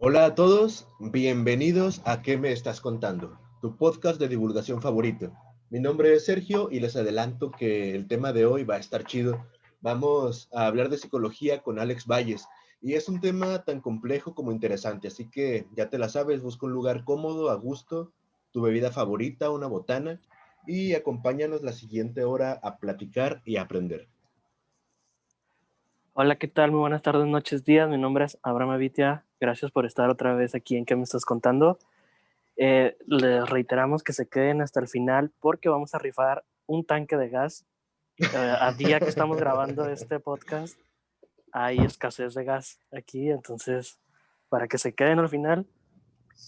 Hola a todos, bienvenidos a ¿Qué me estás contando? Tu podcast de divulgación favorito. Mi nombre es Sergio y les adelanto que el tema de hoy va a estar chido. Vamos a hablar de psicología con Alex Valles y es un tema tan complejo como interesante, así que ya te la sabes, busca un lugar cómodo, a gusto, tu bebida favorita, una botana y acompáñanos la siguiente hora a platicar y aprender. Hola, ¿qué tal? Muy buenas tardes, noches, días. Mi nombre es Abraham Avitia. Gracias por estar otra vez aquí en ¿Qué me estás contando? Les reiteramos que se queden hasta el final porque vamos a rifar un tanque de gas. A día que estamos grabando este podcast, hay escasez de gas aquí, entonces para que se queden al final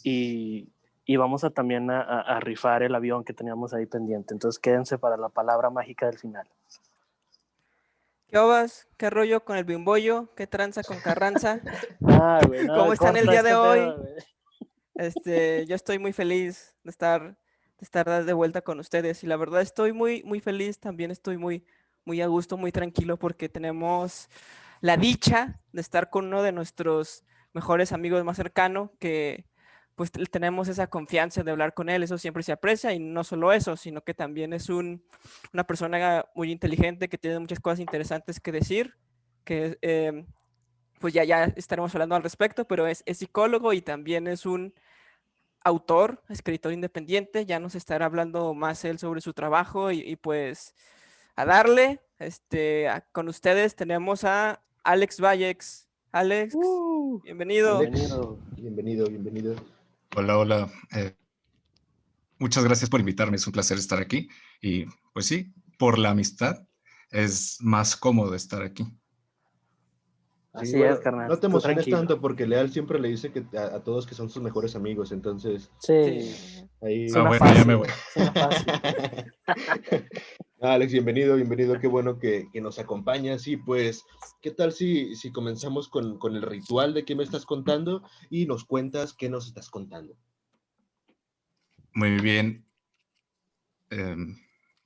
y, y vamos a también a rifar el avión que teníamos ahí pendiente. Entonces quédense para la palabra mágica del final. ¿Qué ovas? ¿Qué rollo con el bimbollo? ¿Qué tranza con Carranza? Güey, no, ¿Cómo están el corta día de este hoy? pedo, güey. Yo estoy muy feliz de estar de vuelta con ustedes y la verdad estoy muy feliz, también estoy muy a gusto, muy tranquilo porque tenemos la dicha de estar con uno de nuestros mejores amigos más cercanos que pues tenemos esa confianza de hablar con él, eso siempre se aprecia y no solo eso, sino que también es una persona muy inteligente que tiene muchas cosas interesantes que decir, que pues ya estaremos hablando al respecto, pero es psicólogo y también es un autor, escritor independiente, ya nos estará hablando más él sobre su trabajo y pues a darle, con ustedes tenemos a Alex Vallex. Alex, bienvenido. Alex, Bienvenido. bienvenido. Hola, hola. Muchas gracias por invitarme. Es un placer estar aquí. Y pues sí, por la amistad es más cómodo estar aquí. Sí, Así bueno, es, carnal, no te tú emociones tranquilo. tanto porque Leal siempre le dice que a todos que son sus mejores amigos, entonces Sí, Sí. ahí... suena Bueno, ya me fácil, voy. suena fácil. Alex, bienvenido, qué bueno que nos acompañas y pues, ¿qué tal si comenzamos con el ritual de qué me estás contando y nos cuentas qué nos estás contando? Muy bien.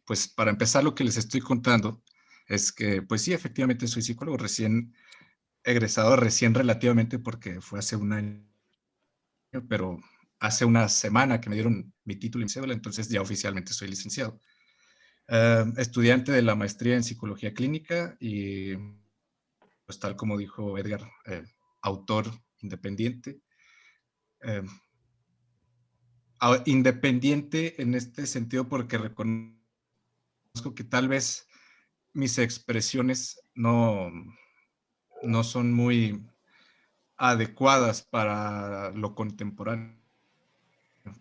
Pues para empezar, lo que les estoy contando es que, pues sí, efectivamente soy psicólogo recién egresado, recién relativamente, porque fue hace un año, pero hace una semana que me dieron mi título y mi cédula, entonces ya oficialmente soy licenciado. Estudiante de la maestría en psicología clínica y, pues tal como dijo Edgar, autor independiente. Eh, Independiente en este sentido porque reconozco que tal vez mis expresiones no son muy adecuadas para lo contemporáneo.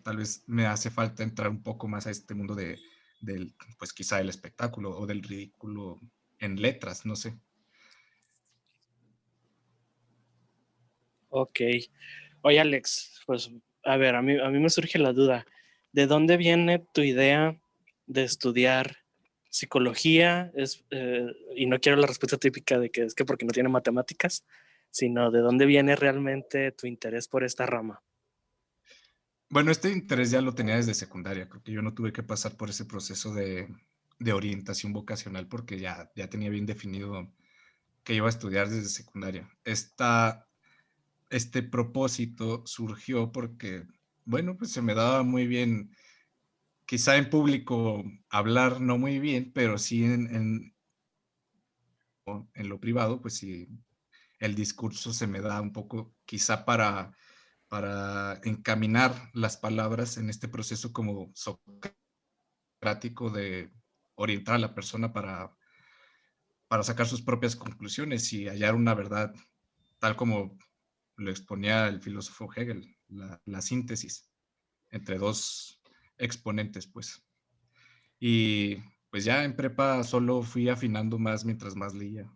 Tal vez me hace falta entrar un poco más a este mundo pues quizá el espectáculo o del ridículo en letras, no sé. Ok. Oye, Alex, pues a ver, a mí me surge la duda. ¿De dónde viene tu idea de estudiar psicología? Y no quiero la respuesta típica de que es que porque no tiene matemáticas, sino de dónde viene realmente tu interés por esta rama. Bueno, este interés ya lo tenía desde secundaria. Creo que yo no tuve que pasar por ese proceso de orientación vocacional porque ya tenía bien definido que iba a estudiar desde secundaria. Este propósito surgió porque, bueno, pues se me daba muy bien, quizá en público hablar no muy bien, pero sí en lo privado, pues sí, el discurso se me da un poco, quizá para encaminar las palabras en este proceso como socrático de orientar a la persona para sacar sus propias conclusiones y hallar una verdad, tal como lo exponía el filósofo Hegel, la síntesis entre dos exponentes, pues. Y pues ya en prepa solo fui afinando más mientras más leía.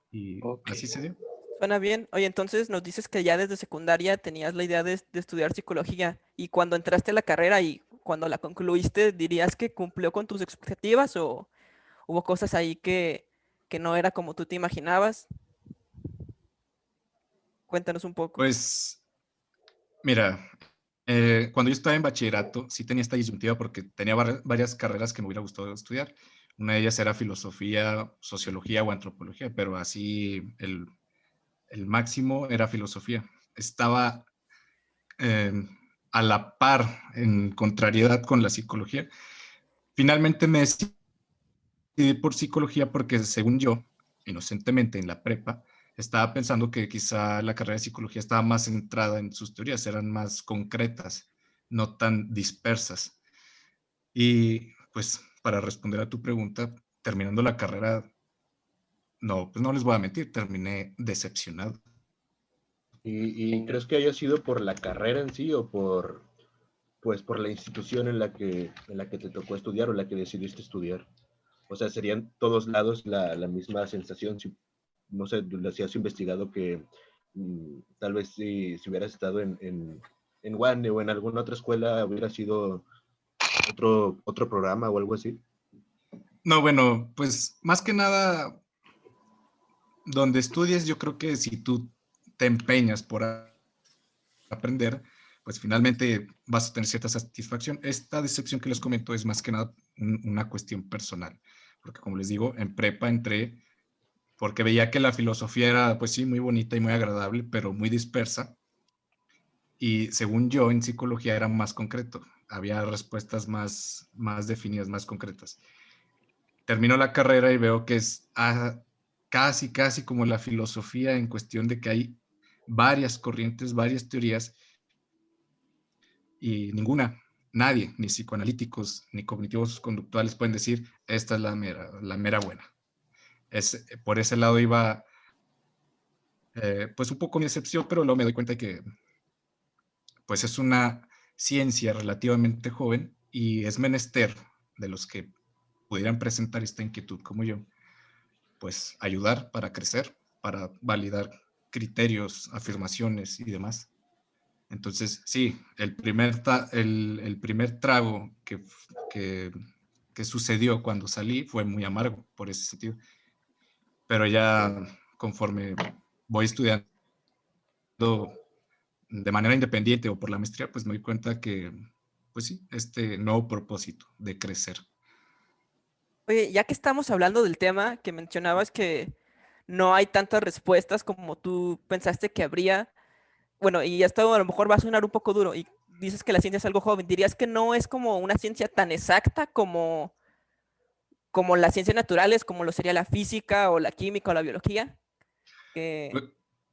Y Ok. así se dio. Suena bien. Oye, entonces nos dices que ya desde secundaria tenías la idea de estudiar psicología y cuando entraste a la carrera y cuando la concluiste, ¿dirías que cumplió con tus expectativas o hubo cosas ahí que no era como tú te imaginabas? Cuéntanos un poco. Pues mira, cuando yo estaba en bachillerato, sí tenía esta disyuntiva porque tenía varias carreras que me hubiera gustado estudiar. Una de ellas era filosofía, sociología o antropología, pero así el máximo era filosofía. estaba a la par, en contrariedad con la psicología. Finalmente me decidí por psicología porque, según yo, inocentemente en la prepa, estaba pensando que quizá la carrera de psicología estaba más centrada en sus teorías, eran más concretas, no tan dispersas. Y pues para responder a tu pregunta, terminando la carrera, no, pues no les voy a mentir, terminé decepcionado. ¿Y crees que haya sido por la carrera en sí o pues, por la institución en la que te tocó estudiar o la que decidiste estudiar? O sea, ¿serían todos lados la misma sensación? Si, no sé, si has investigado que tal vez si hubieras estado en WANE o en alguna otra escuela hubiera sido otro programa o algo así. No, bueno, pues más que nada, donde estudies, yo creo que si tú te empeñas por aprender, pues finalmente vas a tener cierta satisfacción. Esta decepción que les comento es más que nada una cuestión personal, porque como les digo, en prepa entré porque veía que la filosofía era, pues sí, muy bonita y muy agradable, pero muy dispersa. Y según yo, en psicología era más concreto. Había respuestas más definidas, más concretas. Termino la carrera y veo que es casi como la filosofía, en cuestión de que hay varias corrientes, varias teorías, y nadie, ni psicoanalíticos, ni cognitivos conductuales pueden decir, esta es la mera buena. Por ese lado iba, pues un poco mi decepción, pero luego me doy cuenta de que pues es una ciencia relativamente joven y es menester de los que pudieran presentar esta inquietud como yo, pues ayudar para crecer, para validar criterios, afirmaciones y demás. Entonces, sí, el primer trago que sucedió cuando salí fue muy amargo por ese sentido. Pero ya conforme voy estudiando de manera independiente o por la maestría, pues me doy cuenta que, pues sí, este nuevo propósito de crecer. Oye, ya que estamos hablando del tema que mencionabas que no hay tantas respuestas como tú pensaste que habría, bueno, y esto a lo mejor va a sonar un poco duro, y dices que la ciencia es algo joven, ¿dirías que no es como una ciencia tan exacta como las ciencias naturales, como lo sería la física o la química o la biología? Que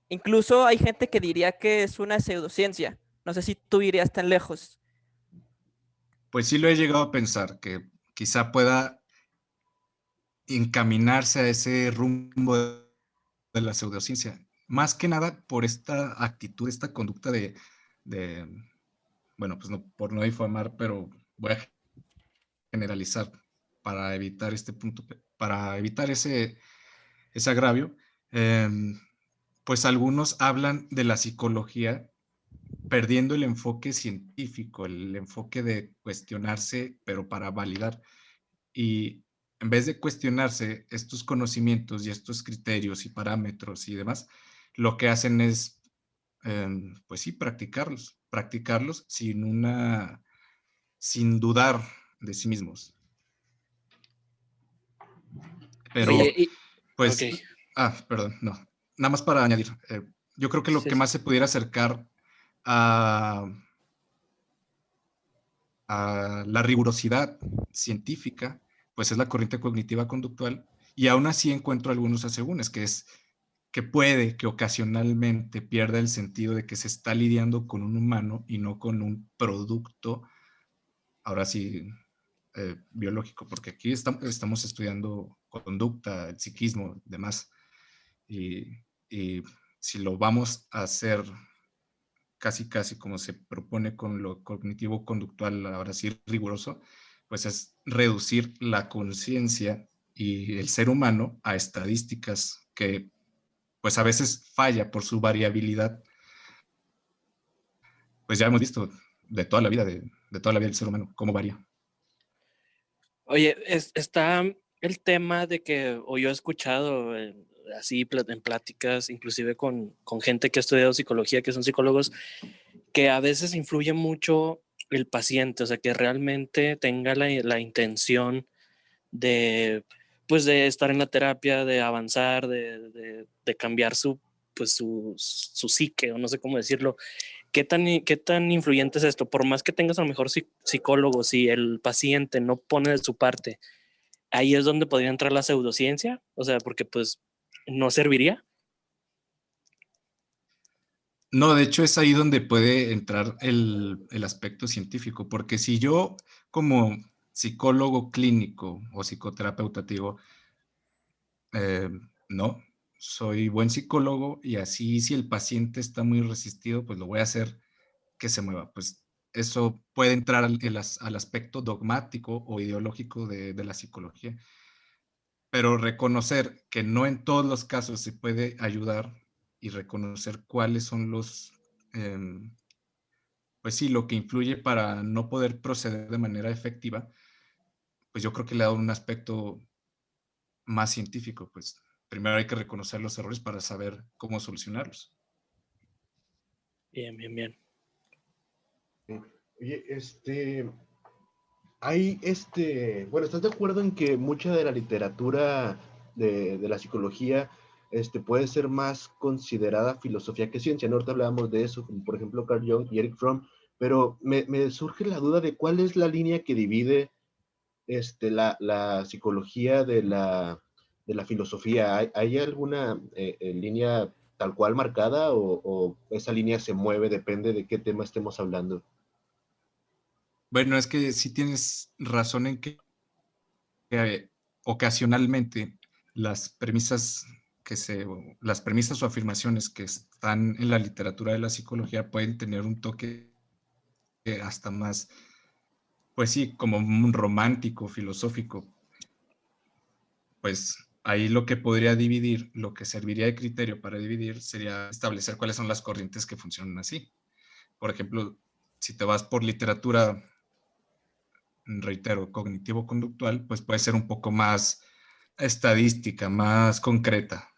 incluso hay gente que diría que es una pseudociencia. No sé si tú irías tan lejos. Pues sí lo he llegado a pensar, que quizá pueda encaminarse a ese rumbo de la pseudociencia. Más que nada por esta actitud, esta conducta de bueno, pues no, por no difamar, pero voy a generalizar para evitar este punto, para evitar ese agravio. Pues algunos hablan de la psicología perdiendo el enfoque científico, el enfoque de cuestionarse, pero para validar. Y en vez de cuestionarse estos conocimientos y estos criterios y parámetros y demás, lo que hacen es, pues sí, practicarlos sin dudar de sí mismos. Pero, Oye, pues, ok. perdón, no. Nada más para añadir, yo creo que lo Sí, que sí. más se pudiera acercar a la rigurosidad científica, pues es la corriente cognitiva conductual, y aún así encuentro algunos asegúnes, que es que puede que ocasionalmente pierda el sentido de que se está lidiando con un humano y no con un producto, ahora sí, biológico, porque aquí estamos estudiando conducta, el psiquismo, demás, y si lo vamos a hacer casi como se propone con lo cognitivo-conductual, ahora sí riguroso, pues es reducir la conciencia y el ser humano a estadísticas que pues a veces falla por su variabilidad. Pues ya hemos visto de toda la vida, de toda la vida del ser humano, cómo varía. Oye, está el tema de que, o yo he escuchado así en pláticas, inclusive con gente que ha estudiado psicología, que son psicólogos, que a veces influye mucho el paciente, o sea, que realmente tenga la intención de, pues, de estar en la terapia, de avanzar, de cambiar pues su psique, o no sé cómo decirlo. ¿Qué tan influyente es esto? Por más que tengas a lo mejor psicólogo, si el paciente no pone de su parte, ahí es donde podría entrar la pseudociencia, o sea, porque pues no serviría. No, de hecho es ahí donde puede entrar el aspecto científico, porque si yo como psicólogo clínico o psicoterapeuta digo, eh, no, soy buen psicólogo y así si el paciente está muy resistido, pues lo voy a hacer que se mueva. Pues eso puede entrar al aspecto dogmático o ideológico de la psicología, pero reconocer que no en todos los casos se puede ayudar y reconocer cuáles son pues sí, lo que influye para no poder proceder de manera efectiva, pues yo creo que le da un aspecto más científico, pues primero hay que reconocer los errores para saber cómo solucionarlos. Bien, bien, bien. Oye, bueno, ¿estás de acuerdo en que mucha de la literatura de la psicología puede ser más considerada filosofía que ciencia? ¿No? Ahorita hablábamos de eso, como por ejemplo Carl Jung y Eric Fromm, pero me surge la duda de cuál es la línea que divide la psicología de la filosofía. ¿Hay alguna línea tal cual marcada o esa línea se mueve, depende de qué tema estemos hablando? Bueno, es que sí tienes razón en que ocasionalmente las premisas las premisas o afirmaciones que están en la literatura de la psicología pueden tener un toque hasta más, pues sí, como un romántico, filosófico. Pues ahí lo que podría dividir, lo que serviría de criterio para dividir sería establecer cuáles son las corrientes que funcionan así. Por ejemplo, si te vas por literatura, reitero, cognitivo-conductual, pues puede ser un poco más estadística, más concreta.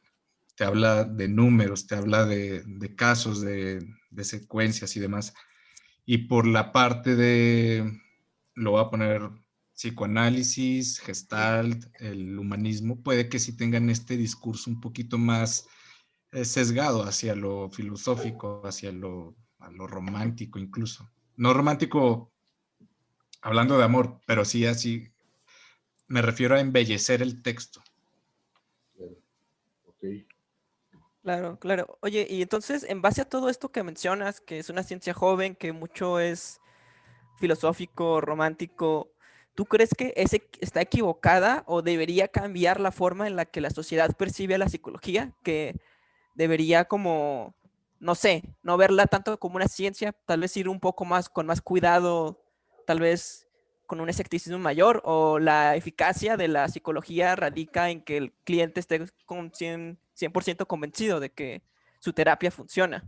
Te habla de números, te habla de casos, de secuencias y demás. Y por la parte lo voy a poner, psicoanálisis, gestalt, el humanismo, puede que sí tengan este discurso un poquito más sesgado hacia lo filosófico, a lo romántico incluso. No romántico hablando de amor, pero sí así, me refiero a embellecer el texto. Ok. Claro, claro. Oye, y entonces, en base a todo esto que mencionas, que es una ciencia joven, que mucho es filosófico, romántico, ¿tú crees que está equivocada o debería cambiar la forma en la que la sociedad percibe a la psicología? Que debería como, no sé, no verla tanto como una ciencia, tal vez ir un poco más con más cuidado, tal vez con un escepticismo mayor, o la eficacia de la psicología radica en que el cliente esté con 100% convencido de que su terapia funciona.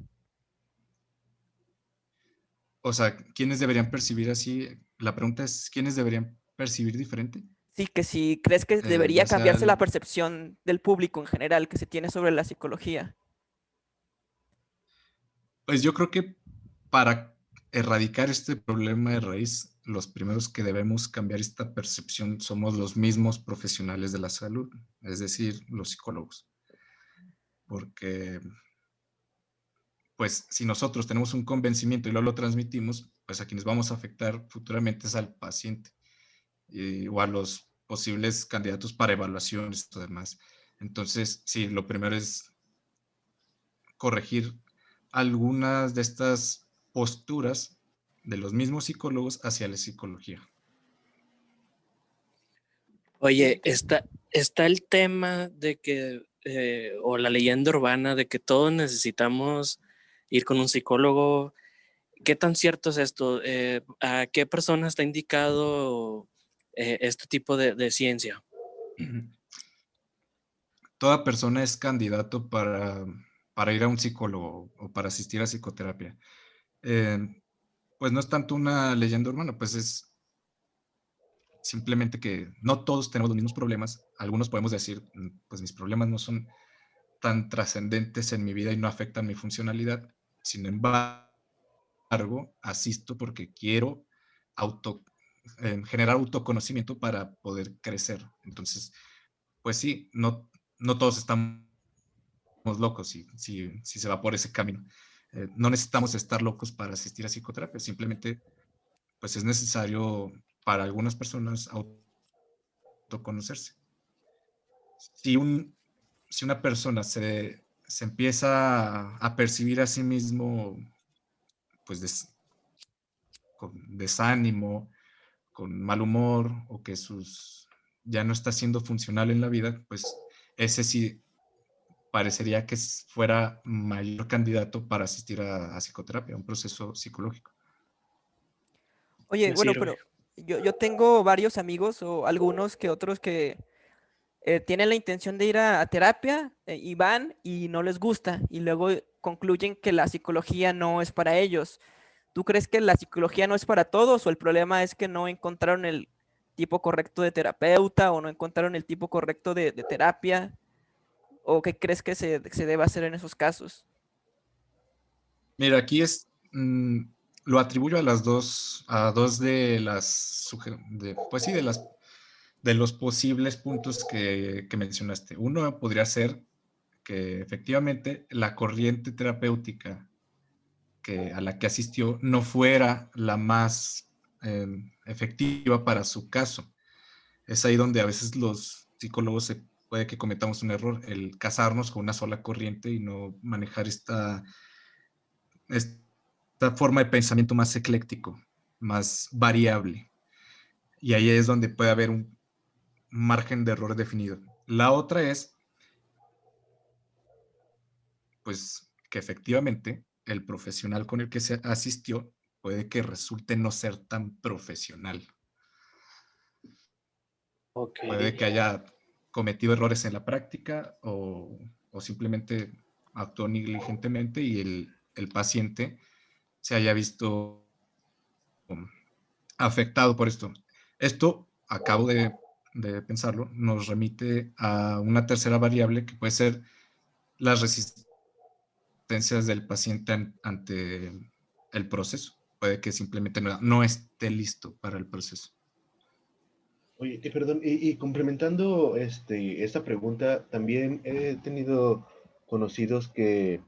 O sea, ¿quiénes deberían percibir así? La pregunta es, ¿quiénes deberían percibir diferente? Sí, que si crees que debería Ya sea, cambiarse la percepción del público en general que se tiene sobre la psicología. pues yo creo que para erradicar este problema de raíz, los primeros que debemos cambiar esta percepción somos los mismos profesionales de la salud, es decir, los psicólogos. Porque, pues, si nosotros tenemos un convencimiento y luego lo transmitimos, pues a quienes vamos a afectar futuramente es al paciente o a los posibles candidatos para evaluaciones y demás. Entonces, sí, lo primero es corregir algunas de estas posturas de los mismos psicólogos hacia la psicología. Oye, está el tema de que, o la leyenda urbana de que todos necesitamos ir con un psicólogo. ¿Qué tan cierto es esto? ¿A qué persona está indicado este tipo de ciencia? Toda persona es candidato para ir a un psicólogo o para asistir a psicoterapia. Pues no es tanto una leyenda urbana, pues es simplemente que no todos tenemos los mismos problemas. Algunos podemos decir, pues mis problemas no son tan trascendentes en mi vida y no afectan mi funcionalidad. Sin embargo, asisto porque quiero generar autoconocimiento para poder crecer. Entonces, pues sí, no todos estamos locos si se va por ese camino. No necesitamos estar locos para asistir a psicoterapia, simplemente pues es necesario para algunas personas autoconocerse. Si, si una persona se empieza a percibir a sí mismo pues con desánimo, con mal humor, o que ya no está siendo funcional en la vida, pues ese sí parecería que fuera mayor candidato para asistir a psicoterapia, a un proceso psicológico. Oye, Me bueno, sirve. pero yo tengo varios amigos o algunos que otros que tienen la intención de ir a terapia y van y no les gusta y luego concluyen que la psicología no es para ellos. ¿Tú crees que la psicología no es para todos o el problema es que no encontraron el tipo correcto de terapeuta o no encontraron el tipo correcto de terapia? ¿O qué crees que se debe hacer en esos casos? Mira, aquí lo atribuyo a dos de pues sí, de los posibles puntos que mencionaste. Uno podría ser que efectivamente la corriente terapéutica a la que asistió no fuera la más efectiva para su caso. Es ahí donde a veces los psicólogos puede que cometamos un error, el casarnos con una sola corriente y no manejar esta forma de pensamiento más ecléctico, más variable. Y ahí es donde puede haber un margen de error definido. La otra es, pues, que efectivamente el profesional con el que se asistió puede que resulte no ser tan profesional. Ok. Puede que haya cometido errores en la práctica o simplemente actuó negligentemente y el paciente se haya visto afectado por esto. Esto, acabo de pensarlo, nos remite a una tercera variable que puede ser las resistencias del paciente ante el proceso. Puede que simplemente no esté listo para el proceso. Oye, perdón, y complementando esta pregunta, también he tenido conocidos que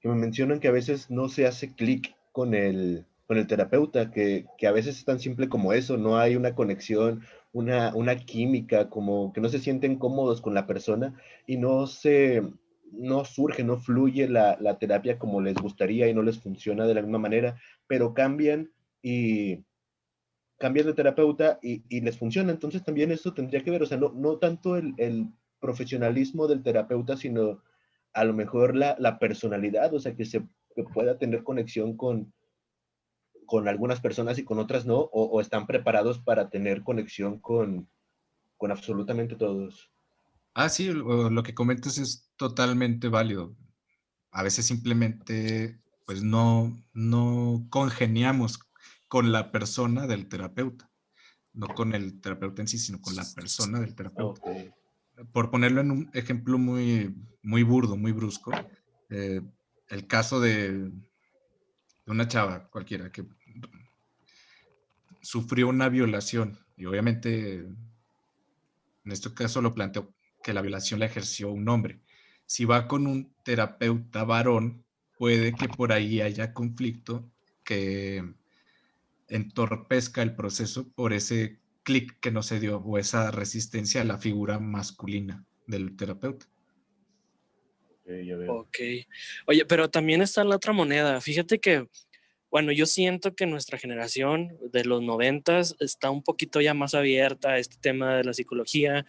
me mencionan que a veces no se hace clic con el terapeuta, que a veces es tan simple como eso, no hay una conexión, una química, como que no se sienten cómodos con la persona y no surge, no fluye la terapia como les gustaría y no les funciona de la misma manera, pero y cambian de terapeuta y les funciona. Entonces también eso tendría que ver, o sea, no tanto el profesionalismo del terapeuta, sino a lo mejor la personalidad, o sea, que pueda tener conexión con algunas personas y con otras no, o están preparados para tener conexión con absolutamente todos. Ah, sí, lo que comentas es totalmente válido. A veces simplemente pues no congeniamos con la persona del terapeuta, no con el terapeuta en sí, sino con la persona del terapeuta. Ok. Por ponerlo en un ejemplo muy burdo, muy brusco, eh, el caso de una chava cualquiera que sufrió una violación y obviamente en este caso lo planteo que la violación la ejerció un hombre. Si va con un terapeuta varón, puede que por ahí haya conflicto que entorpezca el proceso por ese clic que no se dio o esa resistencia a la figura masculina del terapeuta. Ya veo. Ok. Oye, pero también está la otra moneda. Fíjate que, bueno, yo siento que nuestra generación de los 90 está un poquito ya más abierta a este tema de la psicología.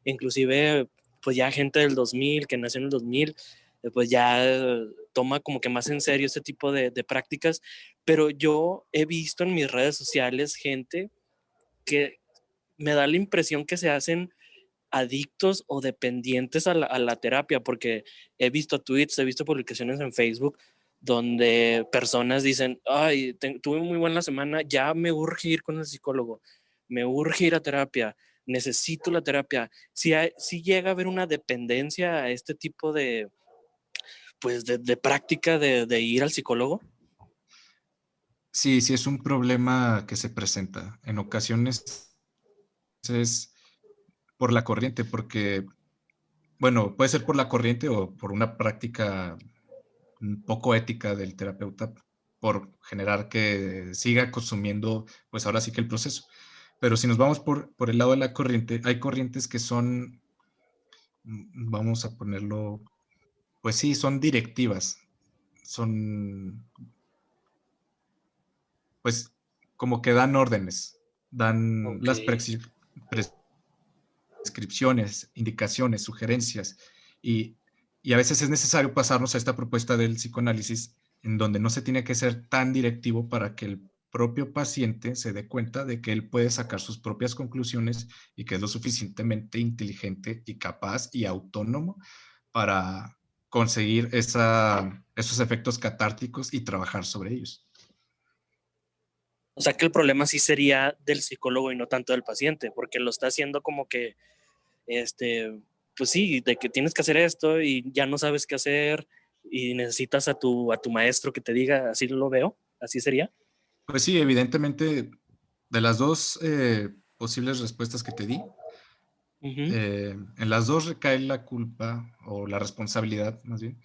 Inclusive, pues ya gente del 2000, que nació en el 2000, pues ya toma como que más en serio este tipo de prácticas. Pero yo he visto en mis redes sociales gente que me da la impresión que se hacen adictos o dependientes a la terapia, porque he visto tweets, he visto publicaciones en Facebook donde personas dicen, ay, tuve muy buena semana, ya me urge ir con el psicólogo, me urge ir a terapia, necesito la terapia. Si llega a haber una dependencia a este tipo de, pues de práctica de ir al psicólogo. Sí, sí es un problema que se presenta. En ocasiones es por la corriente, porque bueno, puede ser por la corriente o por una práctica un poco ética del terapeuta, por generar que siga consumiendo, pues ahora sí que el proceso. Pero si nos vamos por el lado de la corriente, hay corrientes que son, vamos a ponerlo, pues sí, son directivas, son, pues, como que dan órdenes, dan Ok. las prescripciones, indicaciones, sugerencias, y, y a veces es necesario pasarnos a esta propuesta del psicoanálisis en donde no se tiene que ser tan directivo para que el propio paciente se dé cuenta de que él puede sacar sus propias conclusiones y que es lo suficientemente inteligente y capaz y autónomo para conseguir esos efectos catárticos y trabajar sobre ellos. O sea que el problema sí sería del psicólogo y no tanto del paciente, porque lo está haciendo como que, pues sí, de que tienes que hacer esto y ya no sabes qué hacer y necesitas a tu maestro que te diga, así lo veo, así sería. Pues sí, evidentemente, de las dos posibles respuestas que te di, Ujú. en las dos recae la culpa o la responsabilidad, más bien,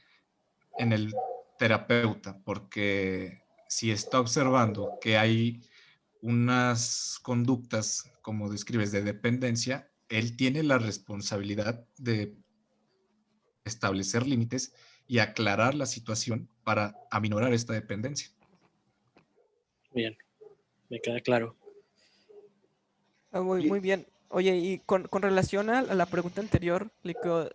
en el terapeuta, porque si está observando que hay unas conductas, como describes, de dependencia, él tiene la responsabilidad de establecer límites y aclarar la situación para aminorar esta dependencia. Bien, me queda claro. Muy, Y muy bien. Oye, y con relación a la pregunta anterior,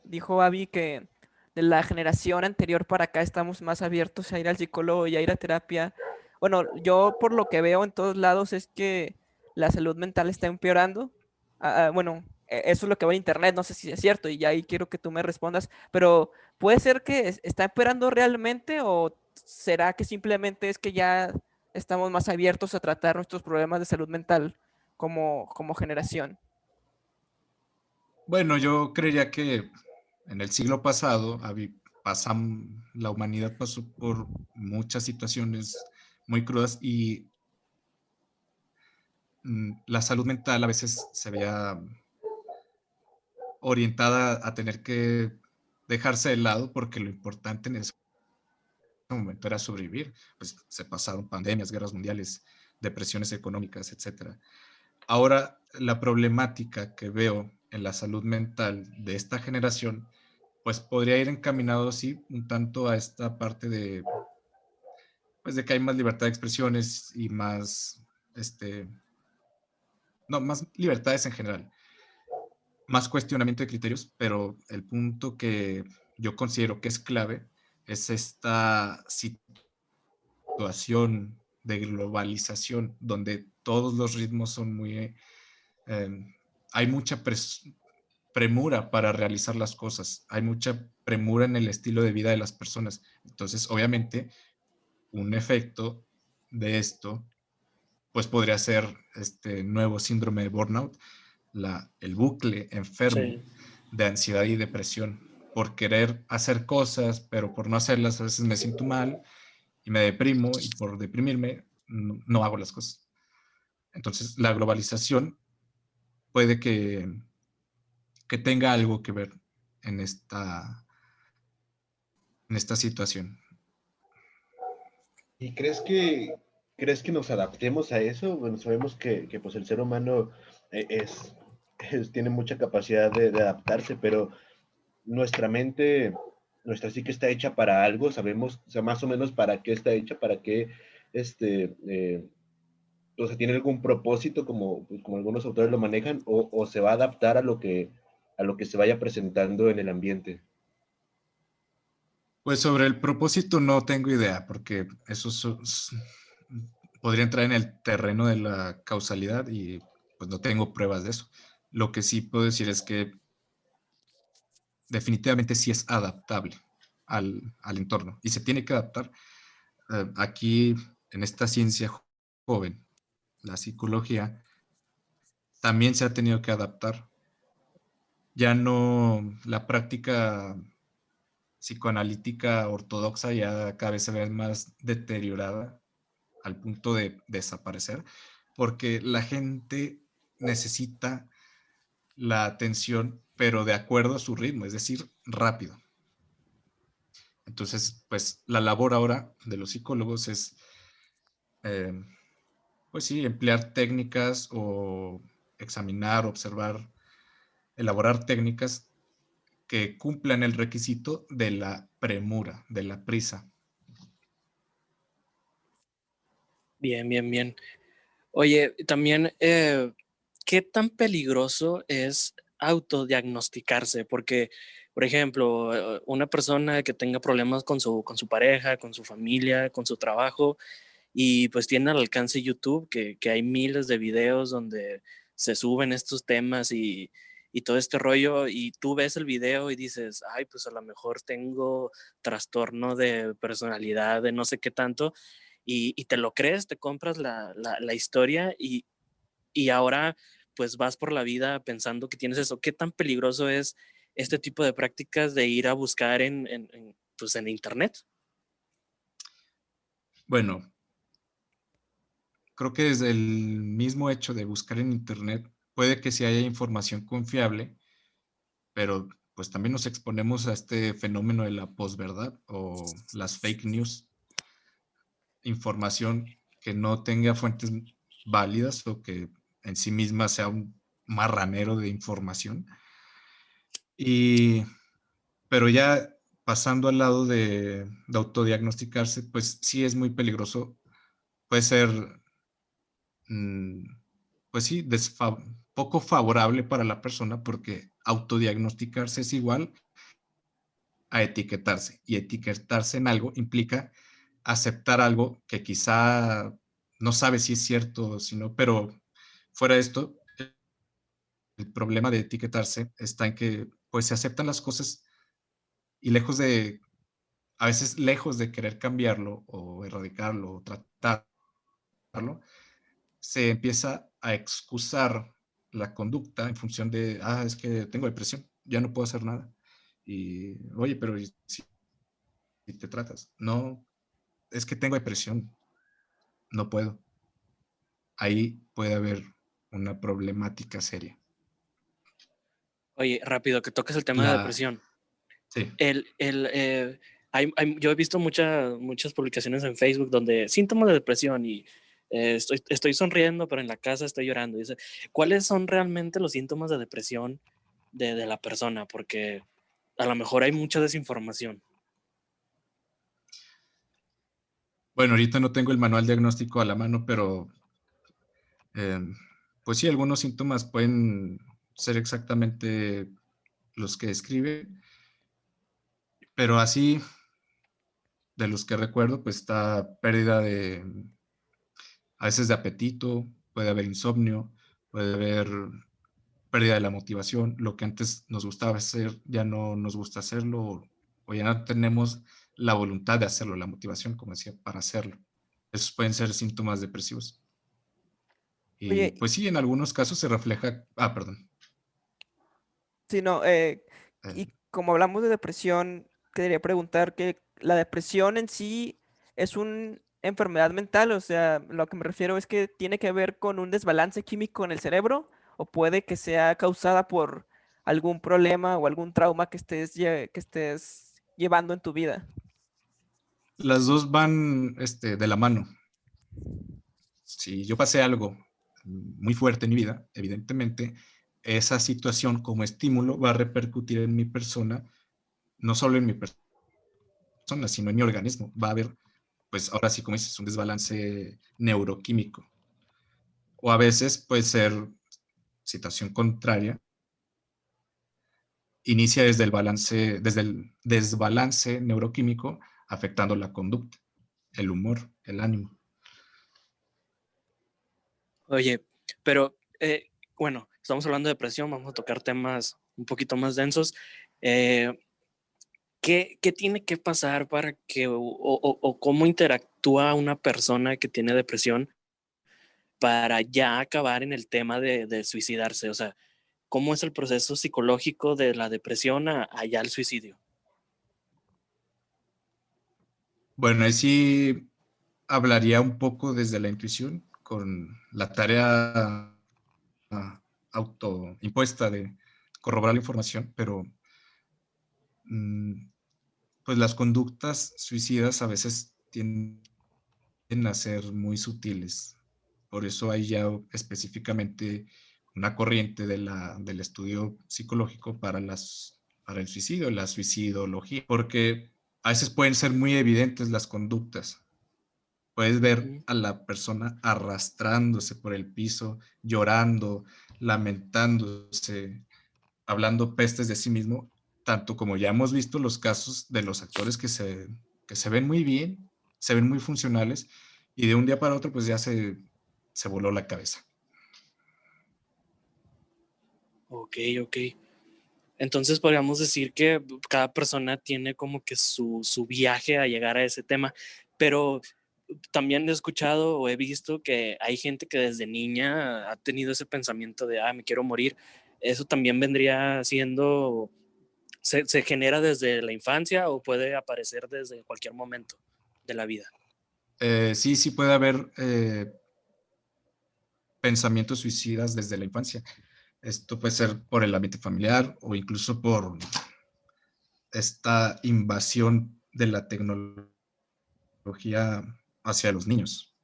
dijo Abby que de la generación anterior para acá estamos más abiertos a ir al psicólogo y a ir a terapia. Bueno, yo por lo que veo en todos lados es que la salud mental está empeorando. Bueno, eso es lo que veo en internet, no sé si es cierto y ahí quiero que tú me respondas, pero ¿puede ser que está empeorando realmente o será que simplemente es que ya estamos más abiertos a tratar nuestros problemas de salud mental como generación? Bueno, yo creería que en el siglo pasado la humanidad pasó por muchas situaciones muy crudas y la salud mental a veces se veía orientada a tener que dejarse de lado porque lo importante en ese momento era sobrevivir. Pues se pasaron pandemias, guerras mundiales, depresiones económicas, etcétera. Ahora, la problemática que veo en la salud mental de esta generación, pues podría ir encaminado, sí, un tanto a esta parte de, pues de que hay más libertad de expresiones y más, no, más libertades en general, más cuestionamiento de criterios, pero el punto que yo considero que es clave es esta situación de globalización donde todos los ritmos son muy, hay mucha premura para realizar las cosas, hay mucha premura en el estilo de vida de las personas. Entonces, obviamente, un efecto de esto, pues podría ser este nuevo síndrome de burnout, el bucle enfermo Sí. de ansiedad y depresión por querer hacer cosas, pero por no hacerlas a veces me siento mal y me deprimo y por deprimirme no hago las cosas. Entonces, la globalización puede que tenga algo que ver en esta situación. ¿Y crees que nos adaptemos a eso? Bueno, sabemos que pues el ser humano tiene mucha capacidad de adaptarse, pero nuestra mente, nuestra psique está hecha para algo, sabemos, o sea, más o menos para qué está hecha, para qué, o sea, tiene algún propósito como, pues, como algunos autores lo manejan, o se va a adaptar a lo que se vaya presentando en el ambiente. Pues sobre el propósito no tengo idea, porque eso podría entrar en el terreno de la causalidad y pues no tengo pruebas de eso. Lo que sí puedo decir es que definitivamente sí es adaptable al entorno y se tiene que adaptar. Aquí en esta ciencia joven, la psicología, también se ha tenido que adaptar. Ya no, la práctica psicoanalítica ortodoxa ya cada vez se ve más deteriorada al punto de desaparecer, porque la gente necesita la atención pero de acuerdo a su ritmo, es decir, rápido. Entonces, pues la labor ahora de los psicólogos es, pues sí, emplear técnicas o examinar, observar, elaborar técnicas que cumplan el requisito de la premura, de la prisa. Bien, bien, bien. Oye, también, ¿qué tan peligroso es autodiagnosticarse? Porque, por ejemplo, una persona que tenga problemas con su pareja, con su familia, con su trabajo, y pues tiene al alcance YouTube, que hay miles de videos donde se suben estos temas y todo este rollo, y tú ves el video y dices, ay, pues a lo mejor tengo trastorno de personalidad, de no sé qué tanto, y te lo crees, te compras la historia y ahora pues vas por la vida pensando que tienes eso. ¿Qué tan peligroso es este tipo de prácticas de ir a buscar pues en internet? Bueno, creo que desde el mismo hecho de buscar en internet, puede que sí haya información confiable, pero pues también nos exponemos a este fenómeno de la posverdad o las fake news, información que no tenga fuentes válidas o que en sí misma sea un marranero de información. Pero ya pasando al lado de autodiagnosticarse, pues sí es muy peligroso. Puede ser, mm, pues sí, poco favorable para la persona porque autodiagnosticarse es igual a etiquetarse. Y etiquetarse en algo implica aceptar algo que quizá no sabe si es cierto o si no, pero fuera de esto, el problema de etiquetarse está en que pues se aceptan las cosas y a veces lejos de querer cambiarlo o erradicarlo o tratarlo, se empieza a excusar la conducta en función de, es que tengo depresión, ya no puedo hacer nada. Y, oye, pero si te tratas, no, es que tengo depresión, no puedo. Ahí puede haber una problemática seria. Oye, rápido, que toques el tema de La, depresión. sí. Yo he visto muchas publicaciones en Facebook donde síntomas de depresión y estoy sonriendo, pero en la casa estoy llorando. Dice, ¿cuáles son realmente los síntomas de depresión de la persona? Porque a lo mejor hay mucha desinformación. Bueno, ahorita no tengo el manual diagnóstico a la mano, pero pues sí, algunos síntomas pueden ser exactamente los que describe, pero así, de los que recuerdo, pues está pérdida a veces de apetito, puede haber insomnio, puede haber pérdida de la motivación, lo que antes nos gustaba hacer ya no nos gusta hacerlo o ya no tenemos la voluntad de hacerlo, la motivación, como decía, para hacerlo. Esos pueden ser síntomas depresivos. Y Oye, pues sí, en algunos casos se refleja, perdón. si no, y como hablamos de depresión, quería preguntar que la depresión en sí es una enfermedad mental, o sea, lo que me refiero es que tiene que ver con un desbalance químico en el cerebro, o puede que sea causada por algún problema o algún trauma que estés llevando en tu vida. Las dos van de la mano. Si yo pasé algo muy fuerte en mi vida, evidentemente, esa situación como estímulo va a repercutir en mi persona, no solo en mi persona, sino en mi organismo. Va a haber, pues ahora sí, como dices, un desbalance neuroquímico. O a veces puede ser situación contraria, inicia desde el desbalance neuroquímico, afectando la conducta, el humor, el ánimo. Oye, pero bueno, estamos hablando de depresión, vamos a tocar temas un poquito más densos. Eh, ¿Qué tiene que pasar para que, o cómo interactúa una persona que tiene depresión para ya acabar en el tema de suicidarse? O sea, ¿cómo es el proceso psicológico de la depresión allá al suicidio? Bueno, ahí sí hablaría un poco desde la intuición con la tarea autoimpuesta de corroborar la información, pero pues las conductas suicidas a veces tienden a ser muy sutiles. Por eso hay ya específicamente una corriente del estudio psicológico para el suicidio, la suicidología, porque a veces pueden ser muy evidentes las conductas. Puedes ver a la persona arrastrándose por el piso, llorando, lamentándose, hablando pestes de sí mismo, tanto como ya hemos visto los casos de los actores que se ven muy bien, se ven muy funcionales, y de un día para otro pues ya se voló la cabeza. Ok. Entonces podríamos decir que cada persona tiene como que su viaje a llegar a ese tema, pero también he escuchado o he visto que hay gente que desde niña ha tenido ese pensamiento de, me quiero morir. Eso también vendría siendo, se genera desde la infancia o puede aparecer desde cualquier momento de la vida. Sí puede haber pensamientos suicidas desde la infancia. Esto puede ser por el ambiente familiar o incluso por esta invasión de la tecnología hacia los niños,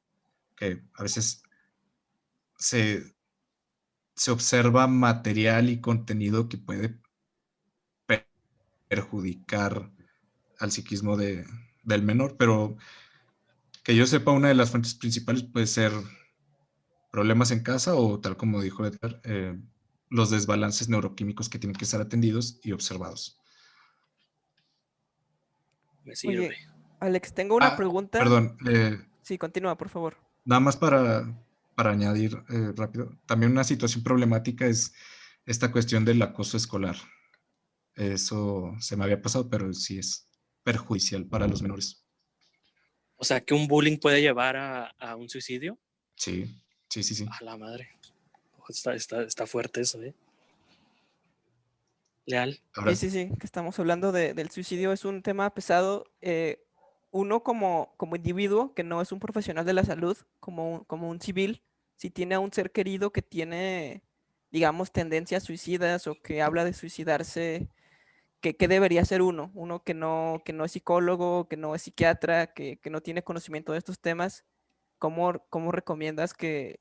que a veces se observa material y contenido que puede perjudicar al psiquismo del menor, pero que yo sepa, una de las fuentes principales puede ser problemas en casa o, tal como dijo Edgar, los desbalances neuroquímicos que tienen que ser atendidos y observados. Me sirve. Oye, Alex, tengo una pregunta. Perdón. Sí, continúa, por favor. Nada más para añadir rápido, también una situación problemática es esta cuestión del acoso escolar. Eso se me había pasado, pero sí es perjudicial para los menores. O sea, que un bullying puede llevar a un suicidio. Sí. A la madre. Está fuerte eso, ¿eh? Leal. Ahora, Sí, que estamos hablando del suicidio. Es un tema pesado. Uno como individuo, que no es un profesional de la salud, como un civil, si tiene a un ser querido que tiene, digamos, tendencias suicidas o que habla de suicidarse, ¿qué debería hacer uno? Uno que no es psicólogo, que no es psiquiatra, que no tiene conocimiento de estos temas. ¿Cómo recomiendas que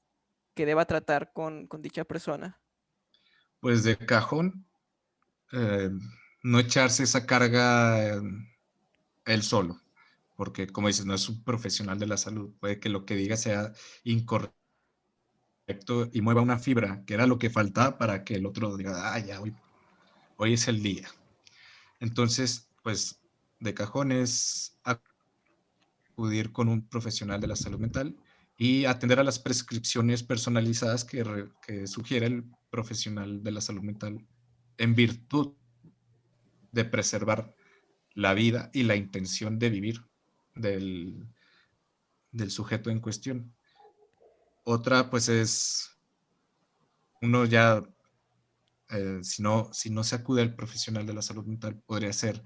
deba tratar con dicha persona? pues de cajón, no echarse esa carga él solo, porque como dices, no es un profesional de la salud. Puede que lo que diga sea incorrecto y mueva una fibra, que era lo que faltaba para que el otro diga, ya, hoy es el día. Entonces, pues de cajón es acudir con un profesional de la salud mental y atender a las prescripciones personalizadas que sugiere el profesional de la salud mental en virtud de preservar la vida y la intención de vivir del sujeto en cuestión. Otra, pues es uno ya, si no se acude al profesional de la salud mental, podría ser,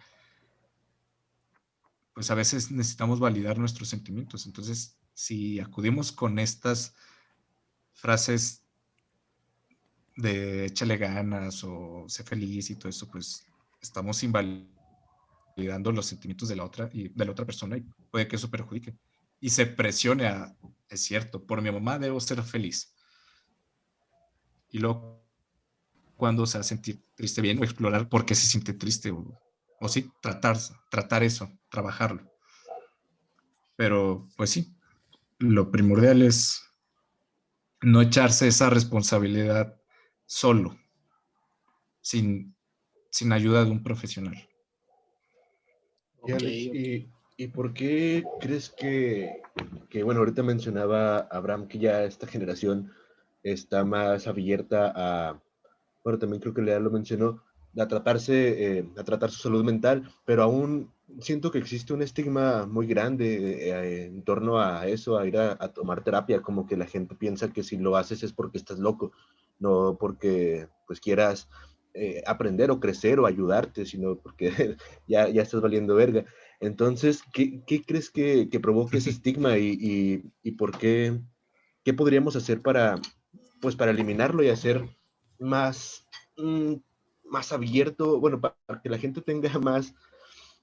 pues a veces necesitamos validar nuestros sentimientos. Entonces, si acudimos con estas frases de échale ganas o sé feliz y todo eso, pues estamos invalidando los sentimientos de la otra persona, y puede que eso perjudique y se presione es cierto, por mi mamá debo ser feliz. Y luego, cuando se va a sentir triste, bien, o explorar por qué se siente triste, o sí, tratar eso, trabajarlo. Pero, pues sí, lo primordial es no echarse esa responsabilidad solo, sin ayuda de un profesional. Y Alex, ¿y por qué crees que, bueno, ahorita mencionaba Abraham que ya esta generación está más abierta a, bueno, también creo que Lea lo mencionó, a tratar su salud mental, pero aún siento que existe un estigma muy grande en torno a eso, a ir a tomar terapia, como que la gente piensa que si lo haces es porque estás loco, no porque pues quieras aprender o crecer o ayudarte, sino porque ya estás valiendo verga. Entonces, ¿qué crees que provoque ese estigma y por qué podríamos hacer para eliminarlo y hacer más más abierto, bueno, para que la gente tenga más,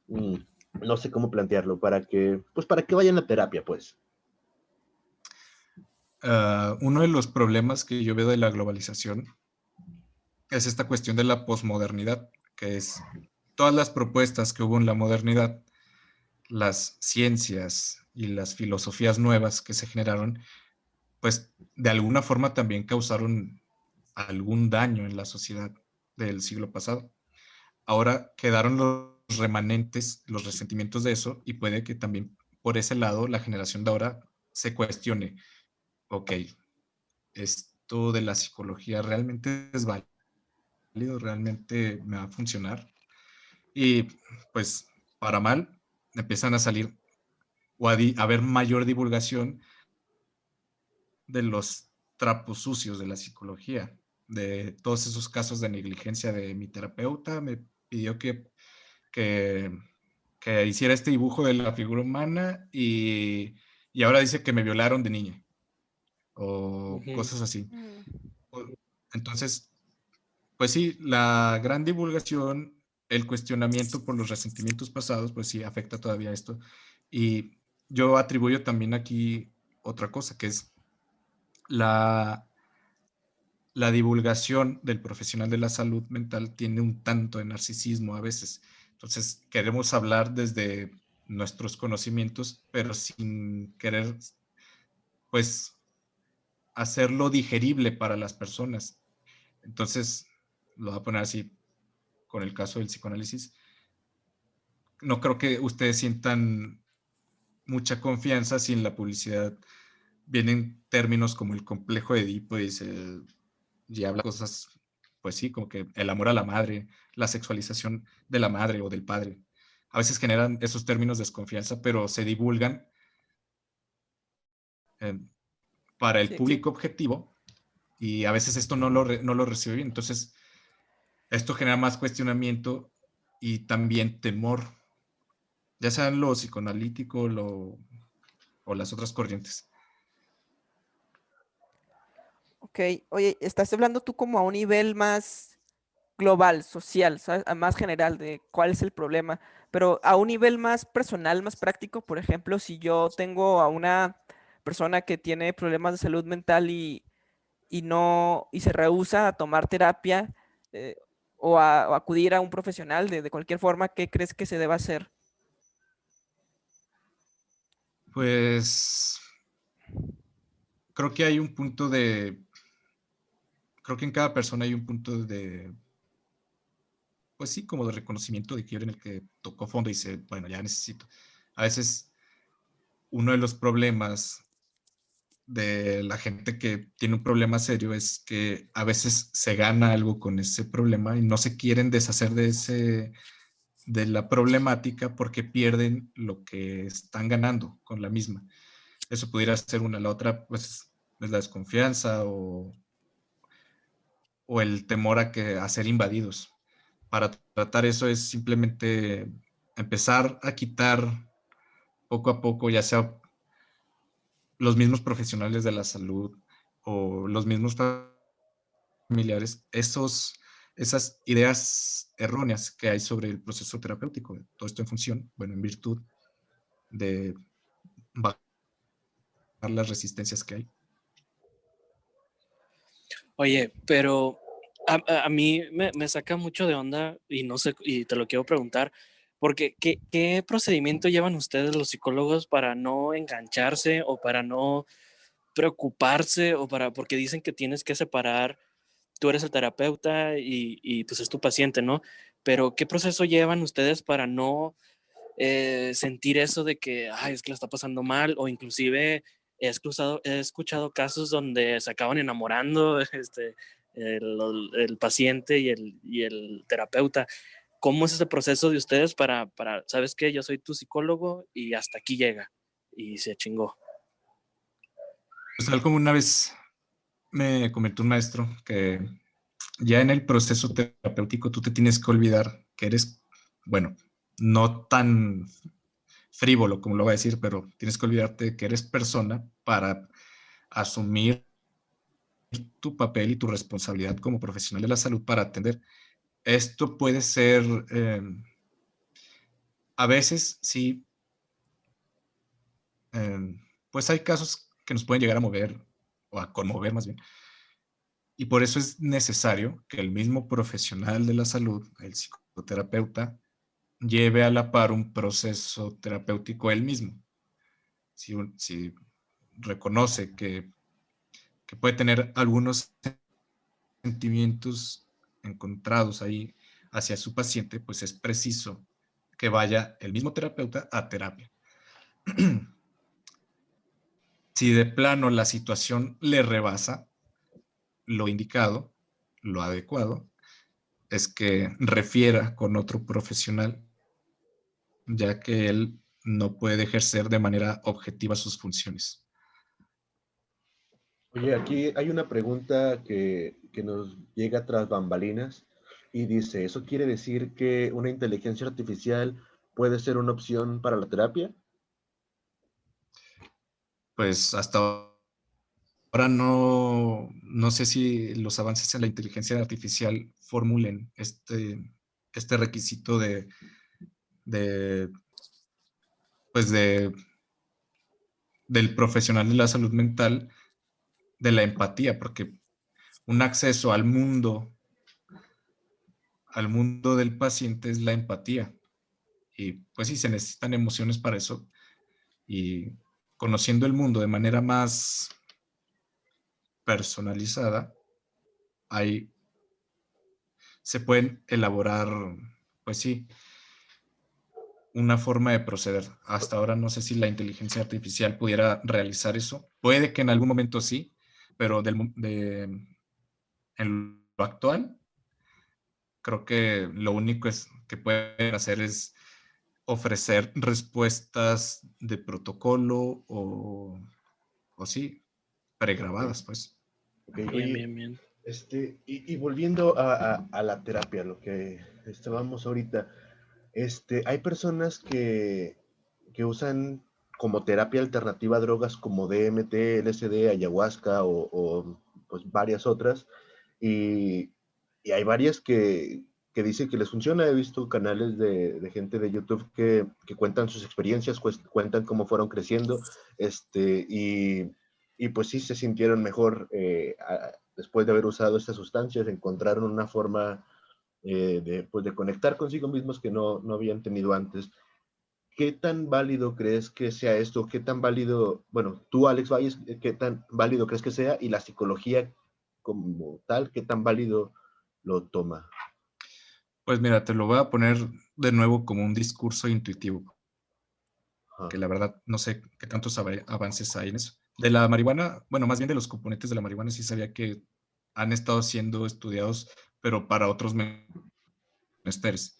mm, no sé cómo plantearlo, para que vayan a terapia, pues. Uno de los problemas que yo veo de la globalización es esta cuestión de la posmodernidad, que es todas las propuestas que hubo en la modernidad, las ciencias y las filosofías nuevas que se generaron, pues de alguna forma también causaron algún daño en la sociedad del siglo pasado. Ahora quedaron los remanentes, los resentimientos de eso, y puede que también por ese lado la generación de ahora se cuestione, ok, esto de la psicología realmente es válido, realmente me va a funcionar. Y pues para mal empiezan a salir o a haber mayor divulgación de los trapos sucios de la psicología, de todos esos casos de negligencia de mi terapeuta, me pidió que, que hiciera este dibujo de la figura humana y ahora dice que me violaron de niña o cosas así. Entonces, pues sí, la gran divulgación, el cuestionamiento por los resentimientos pasados, pues sí, afecta todavía esto. Y yo atribuyo también aquí otra cosa, que es la, la divulgación del profesional de la salud mental tiene un tanto de narcisismo a veces. Entonces, queremos hablar desde nuestros conocimientos, pero sin querer, pues, hacerlo digerible para las personas. Entonces, lo voy a poner así con el caso del psicoanálisis. No creo que ustedes sientan mucha confianza si en la publicidad vienen términos como el complejo de Edipo y habla cosas, pues sí, como que el amor a la madre, la sexualización de la madre o del padre. A veces generan esos términos de desconfianza, pero se divulgan eh, para el Sí, público objetivo y a veces esto no lo recibe bien. Entonces, esto genera más cuestionamiento y también temor, ya sea lo psicoanalítico o las otras corrientes. ok. Oye, estás hablando tú como a un nivel más global, social, ¿sabes? Más general de cuál es el problema, pero a un nivel más personal, más práctico, por ejemplo, si yo tengo a una persona que tiene problemas de salud mental y no, y se rehúsa a tomar terapia eh, o acudir a un profesional de cualquier forma, ¿qué crees que se deba hacer? Pues creo que hay un punto creo que en cada persona hay un punto pues sí, como de reconocimiento de quiebre en el que tocó fondo y dice, bueno, ya necesito. A veces uno de los problemas de la gente que tiene un problema serio es que a veces se gana algo con ese problema y no se quieren deshacer de la problemática porque pierden lo que están ganando con la misma. Eso pudiera ser una. La otra, pues, es la desconfianza o el temor a ser invadidos. Para tratar eso es simplemente empezar a quitar poco a poco, ya sea los mismos profesionales de la salud o los mismos familiares, esas ideas erróneas que hay sobre el proceso terapéutico. Todo esto en función, bueno, en virtud de bajar las resistencias que hay. Oye, pero a mí me saca mucho de onda y no sé, y te lo quiero preguntar, porque ¿qué procedimiento llevan ustedes los psicólogos para no engancharse o para no preocuparse o porque dicen que tienes que separar, tú eres el terapeuta y pues es tu paciente, ¿no? Pero ¿qué proceso llevan ustedes para no sentir eso de que, ay, es que la está pasando mal, o inclusive he escuchado casos donde se acaban enamorando el paciente y el terapeuta? ¿Cómo es ese proceso de ustedes sabes qué, yo soy tu psicólogo y hasta aquí llega y se chingó? Pues tal como una vez me comentó un maestro que ya en el proceso terapéutico tú te tienes que olvidar que eres, bueno, no tan frívolo como lo voy a decir, pero tienes que olvidarte de que eres persona para asumir tu papel y tu responsabilidad como profesional de la salud para atender. esto puede ser, a veces sí, pues hay casos que nos pueden llegar a mover, o a conmover más bien, y por eso es necesario que el mismo profesional de la salud, el psicoterapeuta, lleve a la par un proceso terapéutico él mismo. Si reconoce que puede tener algunos sentimientos encontrados ahí hacia su paciente, pues es preciso que vaya el mismo terapeuta a terapia. Si de plano la situación le rebasa, lo indicado, lo adecuado, es que refiera con otro profesional, ya que él no puede ejercer de manera objetiva sus funciones. Oye, aquí hay una pregunta que nos llega tras bambalinas y dice, ¿eso quiere decir que una inteligencia artificial puede ser una opción para la terapia? Pues hasta ahora no sé si los avances en la inteligencia artificial formulen este requisito de, pues del profesional de la salud mental, de la empatía, porque un acceso al mundo del paciente es la empatía. Y pues sí, se necesitan emociones para eso. Y conociendo el mundo de manera más personalizada, se pueden elaborar, pues sí, una forma de proceder. Hasta ahora no sé si la inteligencia artificial pudiera realizar eso. Puede que en algún momento sí, pero en lo actual, creo que lo único que pueden hacer es ofrecer respuestas de protocolo o sí, Ok, pregrabadas, pues. ok. Bien, Oye, bien, bien. y volviendo a la terapia, lo que estábamos ahorita, hay personas que usan como terapia alternativa drogas como DMT, LSD, ayahuasca pues varias otras, y, y hay varias que dicen que les funciona. He visto canales de gente de YouTube que cuentan sus experiencias, cuentan cómo fueron creciendo, y pues sí se sintieron mejor después de haber usado estas sustancias, encontraron una forma pues de conectar consigo mismos que no habían tenido antes. ¿Qué tan válido crees que sea esto? ¿Qué tan válido, bueno, tú, Alex Valles, qué tan válido crees que sea? Y la psicología como tal, ¿qué tan válido lo toma? Pues mira, te lo voy a poner de nuevo como un discurso intuitivo, Ajá. que la verdad no sé qué tantos avances hay en eso. De la marihuana, bueno, más bien de los componentes de la marihuana, sí sabía que han estado siendo estudiados, pero para otros menesteres,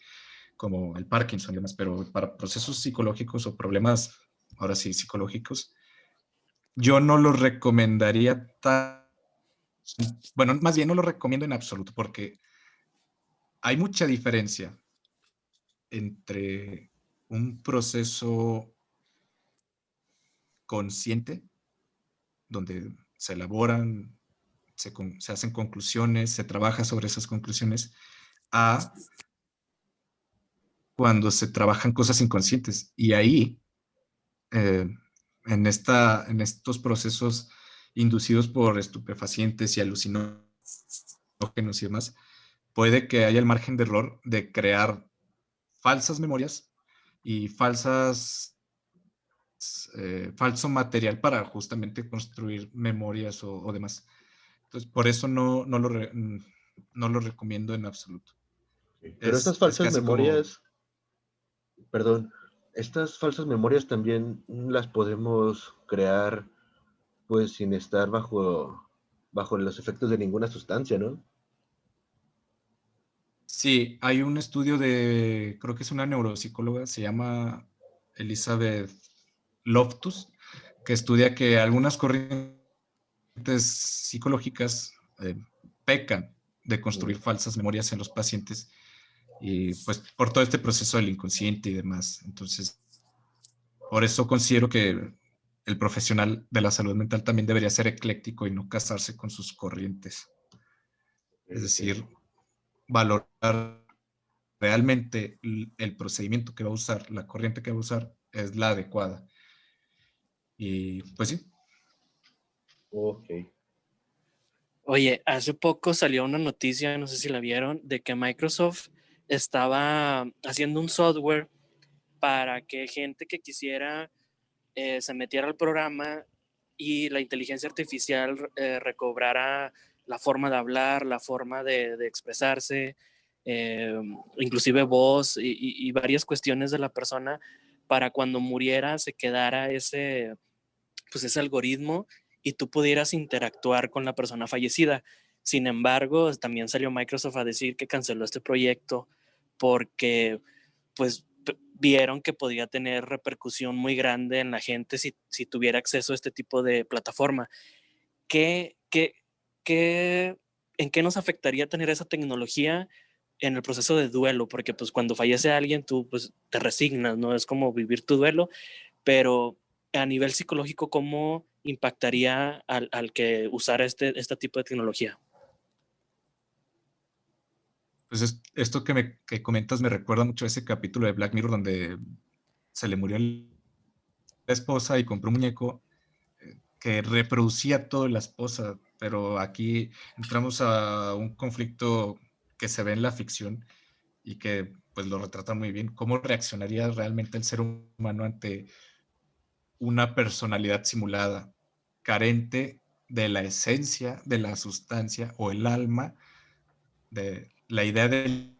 como el Parkinson y demás, pero para procesos psicológicos o problemas, ahora sí, psicológicos, yo no lo recomendaría bueno, más bien no lo recomiendo en absoluto, porque hay mucha diferencia entre un proceso consciente, donde se elaboran, se hacen conclusiones, se trabaja sobre esas conclusiones, a cuando se trabajan cosas inconscientes. Y ahí, eh, en estos procesos inducidos por estupefacientes y alucinógenos y demás, puede que haya el margen de error de crear falsas memorias y falso material para justamente construir memorias o demás. Entonces, por eso no lo recomiendo en absoluto. Pero estas Es falsas casi como, memorias, perdón, estas falsas memorias también las podemos crear pues sin estar bajo los efectos de ninguna sustancia, ¿no? sí, hay un estudio creo que es una neuropsicóloga, se llama Elizabeth Loftus, que estudia que algunas corrientes psicológicas pecan de construir Mm. falsas memorias en los pacientes y pues por todo este proceso del inconsciente y demás. Entonces, por eso considero que el profesional de la salud mental también debería ser ecléctico y no casarse con sus corrientes. Es Ok. decir, valorar realmente el procedimiento que va a usar, la corriente que va a usar, es la adecuada. Y pues sí. Ok. Oye, hace poco salió una noticia, no sé si la vieron, de que Microsoft estaba haciendo un software para que gente que quisiera se metiera al programa y la inteligencia artificial recobrara la forma de hablar, la forma de expresarse, eh, inclusive voz y varias cuestiones de la persona para cuando muriera se quedara pues ese algoritmo y tú pudieras interactuar con la persona fallecida. Sin embargo, también salió Microsoft a decir que canceló este proyecto porque pues vieron que podía tener repercusión muy grande en la gente si tuviera acceso a este tipo de plataforma. ¿Qué, qué, qué, ¿En qué nos afectaría tener esa tecnología en el proceso de duelo? Porque pues cuando fallece alguien tú pues te resignas, ¿no? Es como vivir tu duelo, pero a nivel psicológico, ¿cómo impactaría al que usara este tipo de tecnología? Pues esto que comentas me recuerda mucho a ese capítulo de Black Mirror donde se le murió la esposa y compró un muñeco que reproducía todo de la esposa, pero aquí entramos a un conflicto que se ve en la ficción y que pues lo retrata muy bien. ¿Cómo reaccionaría realmente el ser humano ante una personalidad simulada, carente de la esencia, de la sustancia o el alma, de la idea de,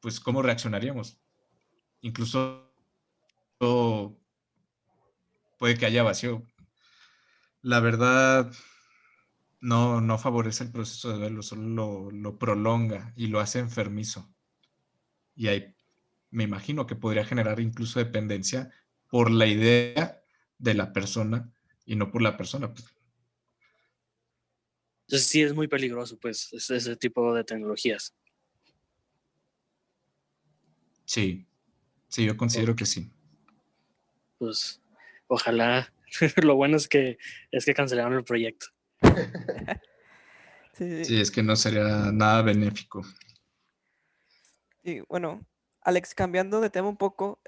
pues, cómo reaccionaríamos? Incluso puede que haya vacío. La verdad, no favorece el proceso de duelo, solo lo prolonga y lo hace enfermizo. Y ahí me imagino que podría generar incluso dependencia por la idea de la persona y no por la persona. Pues, Entonces sí es muy peligroso, pues, ese tipo de tecnologías. sí, sí, yo considero que Ok, sí. pues ojalá. Lo bueno es que cancelaron el proyecto. Sí, sí, Sí, es que no sería nada benéfico. sí. Bueno, Alex, cambiando de tema un poco,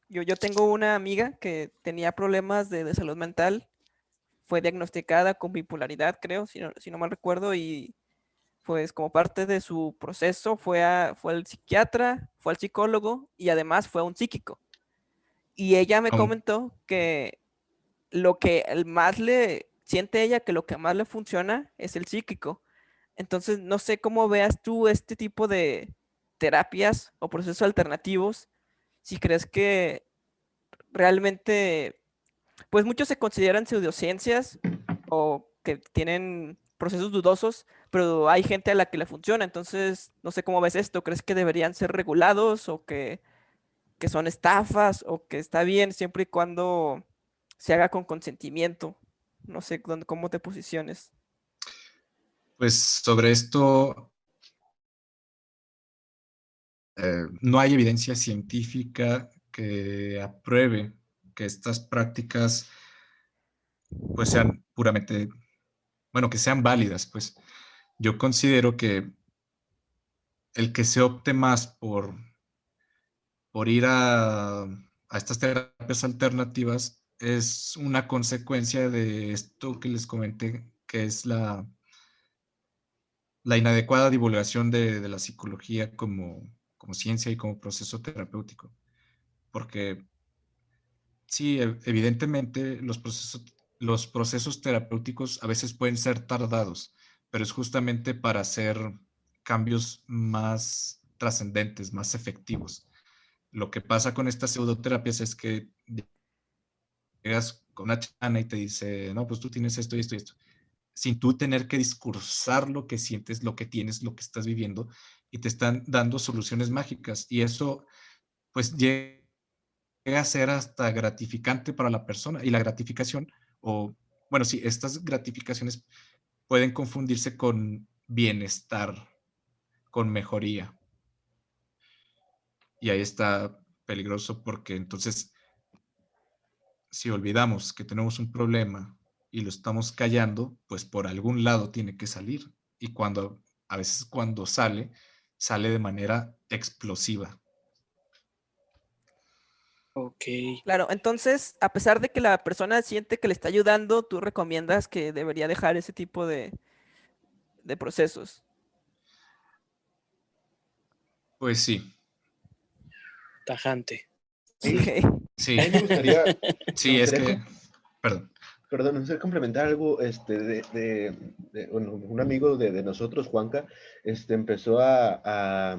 yo tengo una amiga que tenía problemas de salud mental, fue diagnosticada con bipolaridad, creo, si no mal recuerdo, y pues como parte de su proceso fue al psiquiatra, fue al psicólogo y además fue a un psíquico. Y ella me Aún, comentó que lo que más le siente ella, que lo que más le funciona es el psíquico. Entonces, no sé cómo veas tú este tipo de terapias o procesos alternativos, si crees que realmente, pues muchos se consideran pseudociencias o que tienen procesos dudosos, pero hay gente a la que le funciona. Entonces, no sé cómo ves esto. ¿Crees que deberían ser regulados o que son estafas o que está bien siempre y cuando se haga con consentimiento? No sé cómo te posiciones. pues sobre esto no hay evidencia científica que apruebe que estas prácticas pues sean puramente, bueno, que sean válidas. Pues yo considero que el que se opte más por ir a estas terapias alternativas es una consecuencia de esto que les comenté, que es la inadecuada divulgación de la psicología como ciencia y como proceso terapéutico. Porque sí, evidentemente los procesos terapéuticos a veces pueden ser tardados, pero es justamente para hacer cambios más trascendentes, más efectivos. Lo que pasa con estas pseudoterapias es que llegas con una chana y te dice, no, pues tú tienes esto y esto y esto, sin tú tener que discursar lo que sientes, lo que tienes, lo que estás viviendo, y te están dando soluciones mágicas. Y eso, pues, llega a ser hasta gratificante para la persona. Y la gratificación, o, bueno, sí, estas gratificaciones pueden confundirse con bienestar, con mejoría. Y ahí está peligroso porque entonces si olvidamos que tenemos un problema y lo estamos callando, pues por algún lado tiene que salir. Y cuando a veces cuando sale de manera explosiva. Ok. Claro, entonces, a pesar de que la persona siente que le está ayudando, tú recomiendas que debería dejar ese tipo de procesos. Pues sí, Tajante. Ahí, Ok. sí, ahí me gustaría, me sí, es gustaría que, perdón. Perdón, no sé, complementar algo, bueno, un amigo de nosotros, Juanca, empezó a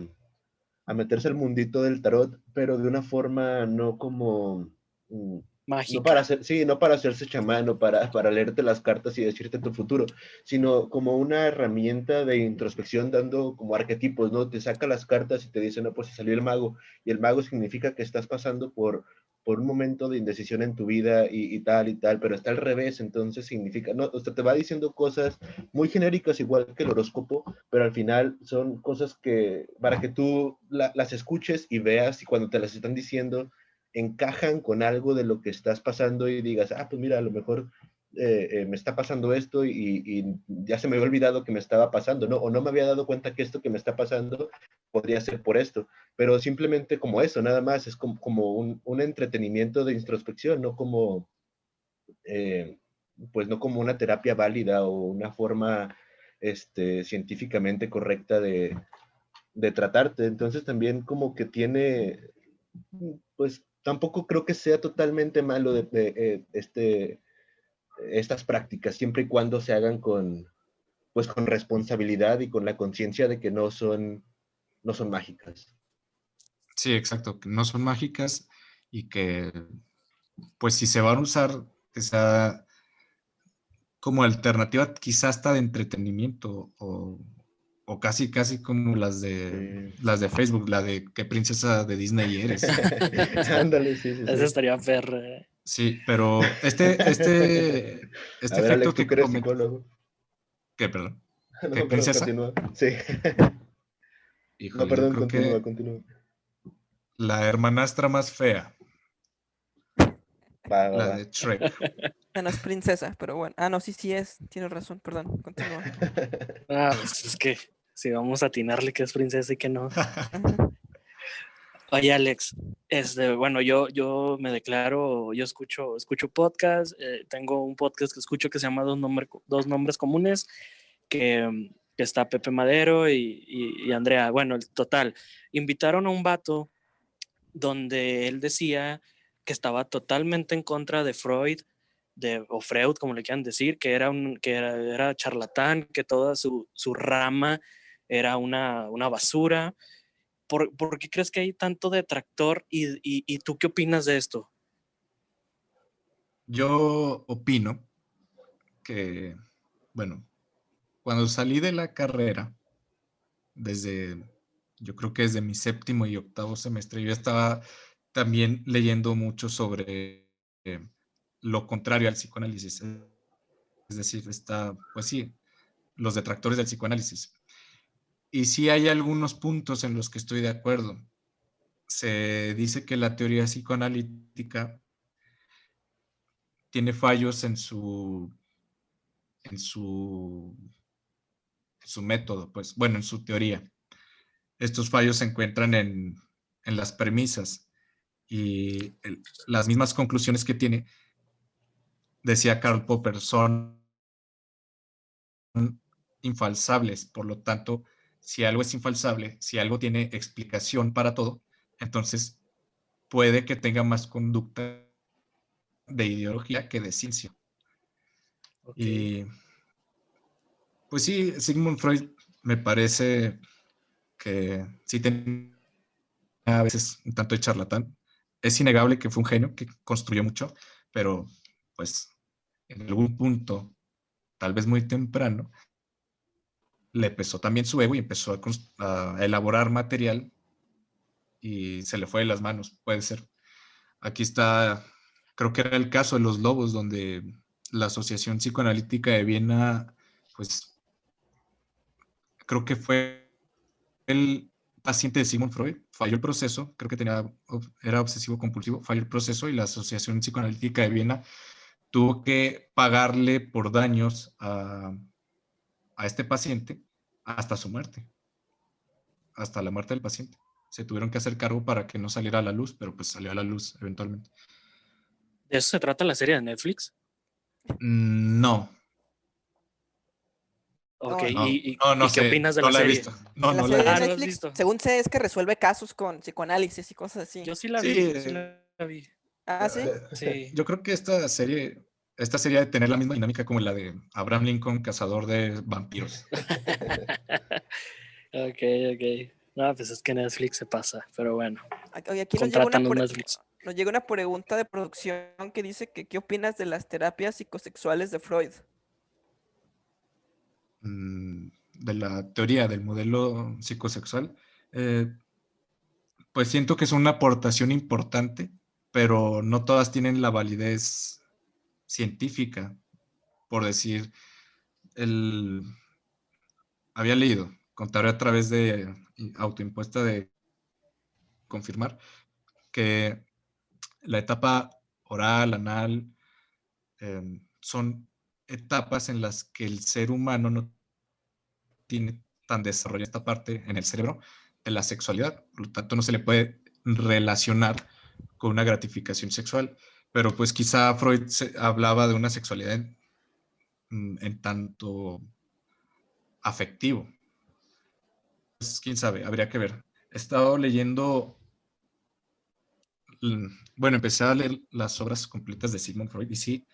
meterse al mundito del tarot, pero de una forma no como, mm, no para Mágica. hacer, sí, no para hacerse chamán o para leerte las cartas y decirte tu futuro, sino como una herramienta de introspección dando como arquetipos, ¿no? Te saca las cartas y te dice, no, pues salió el mago, y el mago significa que estás pasando por un momento de indecisión en tu vida y tal, pero está al revés, entonces significa, no, o sea, te va diciendo cosas muy genéricas igual que el horóscopo, pero al final son cosas que para que tú las escuches y veas y cuando te las están diciendo encajan con algo de lo que estás pasando y digas, ah, pues mira, a lo mejor me está pasando esto y ya se me había olvidado que me estaba pasando, ¿no? O no me había dado cuenta que esto que me está pasando podría ser por esto, pero simplemente como eso, nada más, es como un entretenimiento de introspección, no como, eh, pues no como una terapia válida o una forma científicamente correcta de tratarte. Entonces también como que tiene, pues tampoco creo que sea totalmente malo estas prácticas, siempre y cuando se hagan pues con responsabilidad y con la conciencia de que no son mágicas. Sí, exacto, que no son mágicas y que, pues si se van a usar, que sea como alternativa quizás hasta de entretenimiento o casi como Sí. las de Facebook, la de qué princesa de Disney eres. Ándale, sí, sí, Eso sí. estaría perro. Sí, pero este A ver, efecto Alex, tú que que eres comentas, psicólogo. ¿qué, perdón? ¿Qué No, perdón, princesa? continúa. Sí. No, Híjole, yo perdón, creo continúa, que continúa. la hermanastra más fea, Va, va, la va. de Shrek. No es princesa, pero bueno. Ah, no, sí, sí es. Tienes razón, perdón. Continúa. Ah, pues es que si vamos a atinarle que es princesa y que no. Ajá. Oye, Alex, bueno, yo me declaro, yo escucho podcast, tengo un podcast que escucho que se llama Dos Nombres Comunes, que está Pepe Madero y Andrea. Bueno, el total, invitaron a un vato donde él decía que estaba totalmente en contra de Freud, o Freud, como le quieran decir, era charlatán, que toda su rama era una basura. ¿Por qué crees que hay tanto detractor y tú qué opinas de esto? Yo opino que, bueno, cuando salí de la carrera, desde, yo creo que desde mi séptimo y octavo semestre, yo estaba también leyendo mucho sobre lo contrario al psicoanálisis. Es decir, pues sí, los detractores del psicoanálisis. Y sí hay algunos puntos en los que estoy de acuerdo. Se dice que la teoría psicoanalítica tiene fallos en su método, pues bueno, en su teoría. Estos fallos se encuentran en las premisas y las mismas conclusiones que tiene, decía Karl Popper, son infalsables. Por lo tanto, si algo es infalsable, si algo tiene explicación para todo, entonces puede que tenga más conducta de ideología que de ciencia. Ok. Y pues sí, Sigmund Freud me parece que sí tenía a veces un tanto de charlatán. Es innegable que fue un genio que construyó mucho, pero pues en algún punto, tal vez muy temprano, le pesó también su ego y empezó a elaborar material y se le fue de las manos, puede ser. Aquí está, creo que era el caso de los lobos, donde la Asociación Psicoanalítica de Viena, pues creo que fue el paciente de Sigmund Freud, falló el proceso, creo que era obsesivo compulsivo, falló el proceso y la Asociación Psicoanalítica de Viena tuvo que pagarle por daños a este paciente hasta su muerte, hasta la muerte del paciente. Se tuvieron que hacer cargo para que no saliera a la luz, pero pues salió a la luz eventualmente. ¿De eso se trata la serie de Netflix? No, Ok, No, ¿y no qué sé, opinas de no la la he serie? visto. No, en la no la he serie de Ah, ¿no visto. la has Netflix, visto? según sé, es que resuelve casos con psicoanálisis y cosas así. Yo sí la Sí, vi, yo sí la vi. Ah, sí. Sí. yo creo que esta serie de tener la misma dinámica como la de Abraham Lincoln, cazador de vampiros. Ok. No, pues es que Netflix se pasa, pero bueno, Oye, aquí contrátanos Netflix. nos llega una pregunta de producción que dice que ¿qué opinas de las terapias psicosexuales de Freud? De la teoría del modelo psicosexual, pues siento que es una aportación importante, pero no todas tienen la validez científica. Por decir, había leído, contaré a través de autoimpuesta de confirmar, que la etapa oral, anal, son etapas en las que el ser humano no tiene tan desarrollada esta parte en el cerebro de la sexualidad, por lo tanto no se le puede relacionar con una gratificación sexual, pero pues quizá Freud hablaba de una sexualidad en tanto afectivo. Pues, quién sabe, habría que ver. He estado leyendo, bueno, empecé a leer las obras completas de Sigmund Freud y sí,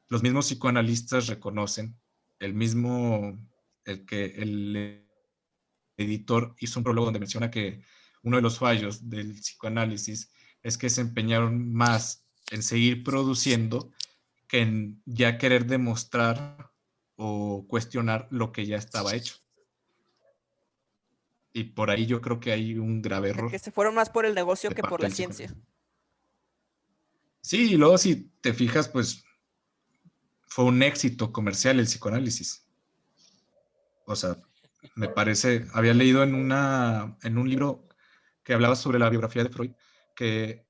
los mismos psicoanalistas reconocen, el editor hizo un prólogo donde menciona que uno de los fallos del psicoanálisis es que se empeñaron más en seguir produciendo que en ya querer demostrar o cuestionar lo que ya estaba hecho. Y por ahí yo creo que hay un grave O sea, error que se fueron más por el negocio de que por parte la del ciencia. psicoanálisis. Sí, y luego si te fijas, pues fue un éxito comercial el psicoanálisis. O sea, me parece, había leído en un libro que hablaba sobre la biografía de Freud, que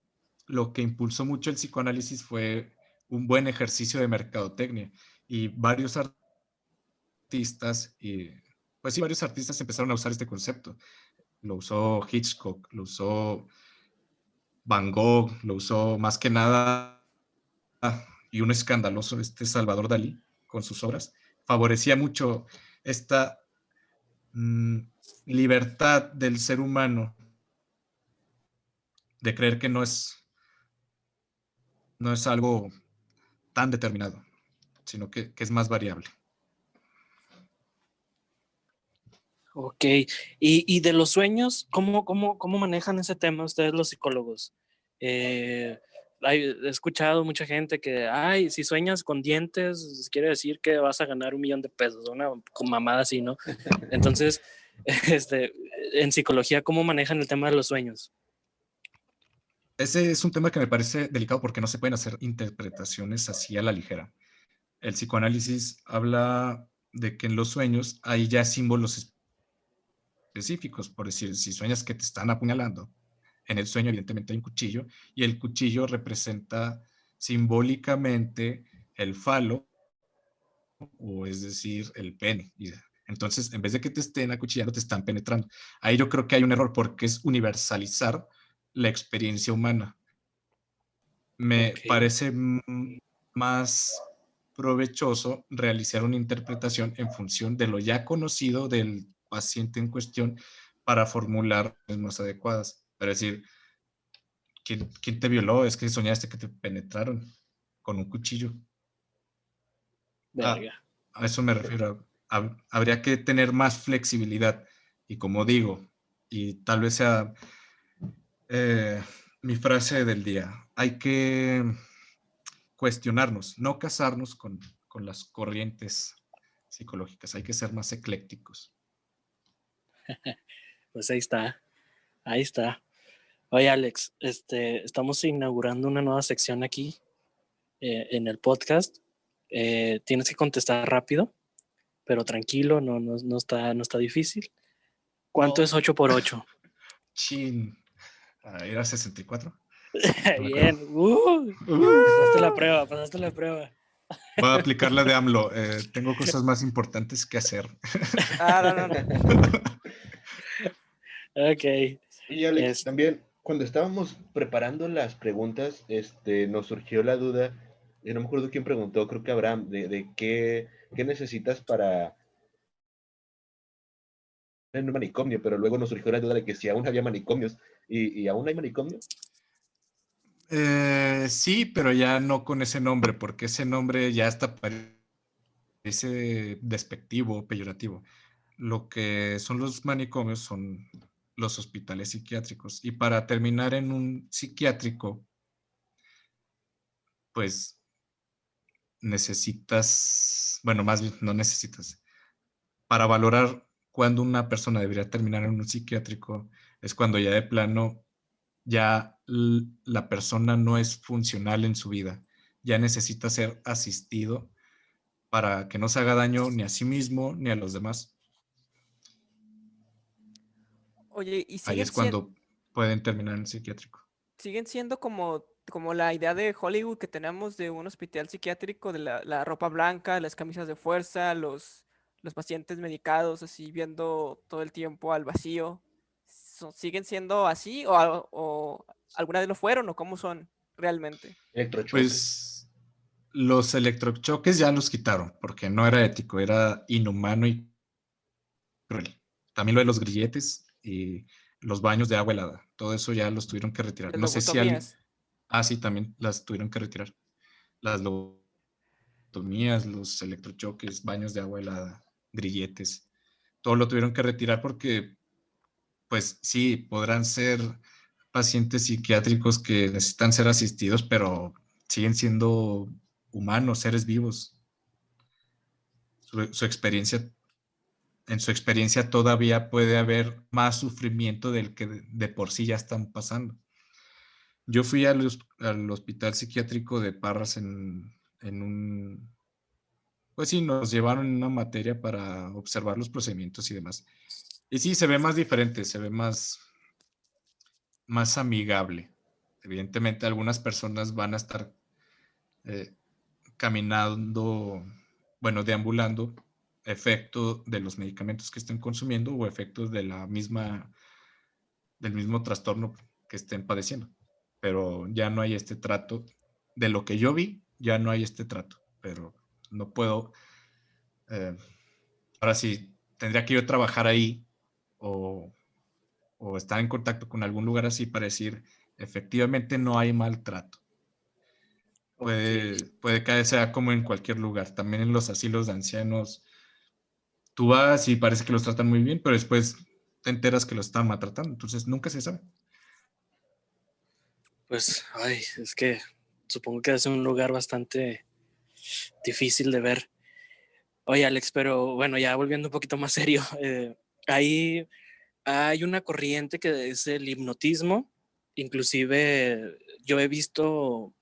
lo que impulsó mucho el psicoanálisis fue un buen ejercicio de mercadotecnia y varios artistas, varios artistas empezaron a usar este concepto. Lo usó Hitchcock, lo usó Van Gogh, lo usó más que nada, y un escandaloso, Salvador Dalí, con sus obras, favorecía mucho esta libertad del ser humano de creer que no es algo tan determinado, sino que es más variable. Ok, y de los sueños, ¿cómo manejan ese tema ustedes los psicólogos? He escuchado mucha gente que, si sueñas con dientes, quiere decir que vas a ganar $1,000,000, una mamada así, ¿no? Entonces, en psicología, ¿cómo manejan el tema de los sueños? Ese es un tema que me parece delicado porque no se pueden hacer interpretaciones así a la ligera. El psicoanálisis habla de que en los sueños hay ya símbolos específicos, por decir, si sueñas que te están apuñalando, en el sueño evidentemente hay un cuchillo y el cuchillo representa simbólicamente el falo, o es decir, el pene. Entonces, en vez de que te estén acuchillando, te están penetrando. Ahí yo creo que hay un error porque es universalizar la experiencia humana. Me parece más provechoso realizar una interpretación en función de lo ya conocido del paciente en cuestión para formular más adecuadas. Para decir, ¿quién te violó? Es que soñaste que te penetraron con un cuchillo. Verga. A eso me refiero. Habría que tener más flexibilidad. Y como digo, y tal vez sea mi frase del día, hay que cuestionarnos, no casarnos con las corrientes psicológicas, hay que ser más eclécticos. Pues ahí está. Oye, Alex, estamos inaugurando una nueva sección aquí en el podcast. Tienes que contestar rápido, pero tranquilo, no está difícil. ¿Cuánto es 8 por 8? Chin. ¿Era 64? Bien. Pasaste la prueba. Voy a aplicar la de AMLO. Tengo cosas más importantes que hacer. No, no. Ok. Y Alex, Es, también cuando estábamos preparando las preguntas, nos surgió la duda, y no me acuerdo quién preguntó, creo que Abraham, de qué necesitas para en un manicomio, pero luego nos surgió la duda de que si aún había manicomios, y aún hay manicomio. Sí, pero ya no con ese nombre, porque ese nombre ya hasta parece despectivo, peyorativo. Lo que son los manicomios son los hospitales psiquiátricos. Y para terminar en un psiquiátrico, pues necesitas, bueno, más bien no necesitas. Para valorar cuándo una persona debería terminar en un psiquiátrico, es cuando ya de plano ya la persona no es funcional en su vida, ya necesita ser asistido para que no se haga daño ni a sí mismo ni a los demás. Oye, ¿y Ahí es cuando pueden terminar en psiquiátrico. siguen siendo como la idea de Hollywood que tenemos de un hospital psiquiátrico, de la ropa blanca, las camisas de fuerza, los pacientes medicados, así viendo todo el tiempo al vacío? ¿Siguen siendo así o alguna vez lo fueron o cómo son realmente? Electrochoques. Pues los electrochoques ya los quitaron porque no era ético, era inhumano y cruel. También lo de los grilletes y los baños de agua helada, todo eso ya los tuvieron que retirar. Las No sé si alguien... lobotomías. Ah, sí, también las tuvieron que retirar. Las lobotomías, los electrochoques, baños de agua helada, grilletes, todo lo tuvieron que retirar porque, pues sí, podrán ser pacientes psiquiátricos que necesitan ser asistidos, pero siguen siendo humanos, seres vivos. Su experiencia, en su experiencia todavía puede haber más sufrimiento del que de por sí ya están pasando. Yo fui al hospital psiquiátrico de Parras en un... Pues sí, nos llevaron en una materia para observar los procedimientos y demás. Y sí, se ve más diferente, se ve más amigable. Evidentemente, algunas personas van a estar eh, caminando, bueno, deambulando, efecto de los medicamentos que estén consumiendo o efectos de del mismo trastorno que estén padeciendo. Pero ya no hay este trato. De lo que yo vi, ya no hay este trato. Pero no puedo... ahora sí, tendría que yo trabajar ahí o, o estar en contacto con algún lugar así para decir, efectivamente no hay maltrato. ok. Puede que sea como en cualquier lugar. También en los asilos de ancianos, tú vas y parece que los tratan muy bien, pero después te enteras que los están maltratando. Entonces nunca se sabe. Pues, ay, es que supongo que es un lugar bastante difícil de ver. Oye, Alex, pero bueno, ya volviendo un poquito más serio, ahí hay una corriente que es el hipnotismo. Inclusive yo he visto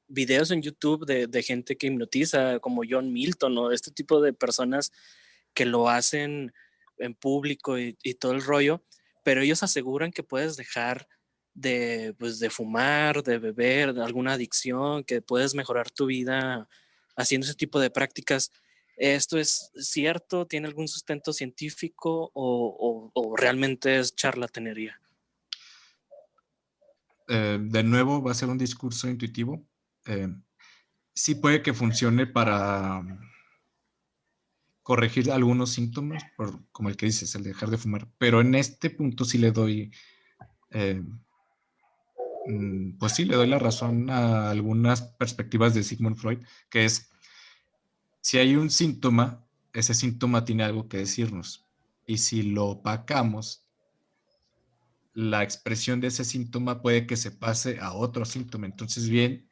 videos en YouTube de gente que hipnotiza, como John Milton o este tipo de personas que lo hacen en público y todo el rollo, pero ellos aseguran que puedes dejar pues, de fumar, de beber, de alguna adicción, que puedes mejorar tu vida haciendo ese tipo de prácticas. ¿Esto es cierto? ¿Tiene algún sustento científico o realmente es charlatanería? De nuevo, va a ser un discurso intuitivo. Sí puede que funcione para corregir algunos síntomas, como el que dices, el dejar de fumar, pero en este punto sí le doy, eh, pues sí le doy la razón a algunas perspectivas de Sigmund Freud, que es, si hay un síntoma, ese síntoma tiene algo que decirnos, y si lo opacamos, la expresión de ese síntoma puede que se pase a otro síntoma. Entonces, bien,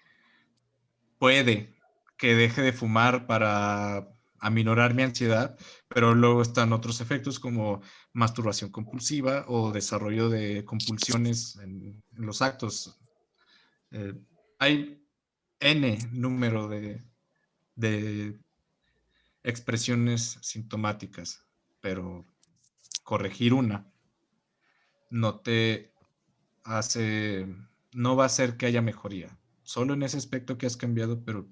puede que deje de fumar para aminorar mi ansiedad, pero luego están otros efectos como masturbación compulsiva o desarrollo de compulsiones en los actos. Eh, hay N número de expresiones sintomáticas, pero corregir una no te hace, no va a hacer que haya mejoría. Solo en ese aspecto que has cambiado, pero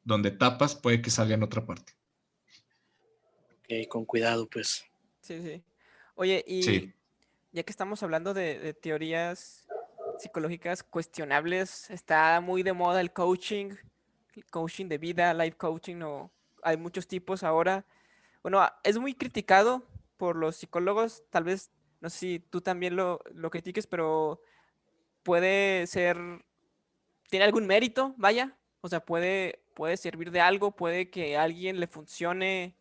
donde tapas puede que salga en otra parte. Ok, con cuidado, pues. Sí, sí. Oye, y Sí. ya que estamos hablando de teorías psicológicas cuestionables, está muy de moda el coaching de vida, life coaching, o hay muchos tipos ahora. Bueno, es muy criticado por los psicólogos, tal vez, no sé si tú también lo critiques, pero puede ser, tiene algún mérito, vaya, o sea, puede servir de algo, puede que a alguien le funcione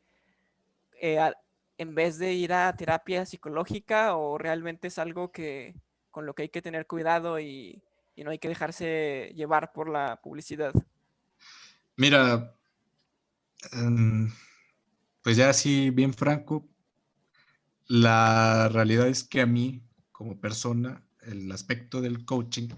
eh, a- en vez de ir a terapia psicológica, o realmente es algo que con lo que hay que tener cuidado y no hay que dejarse llevar por la publicidad. Mira, pues ya así bien franco, la realidad es que a mí, como persona, el aspecto del coaching,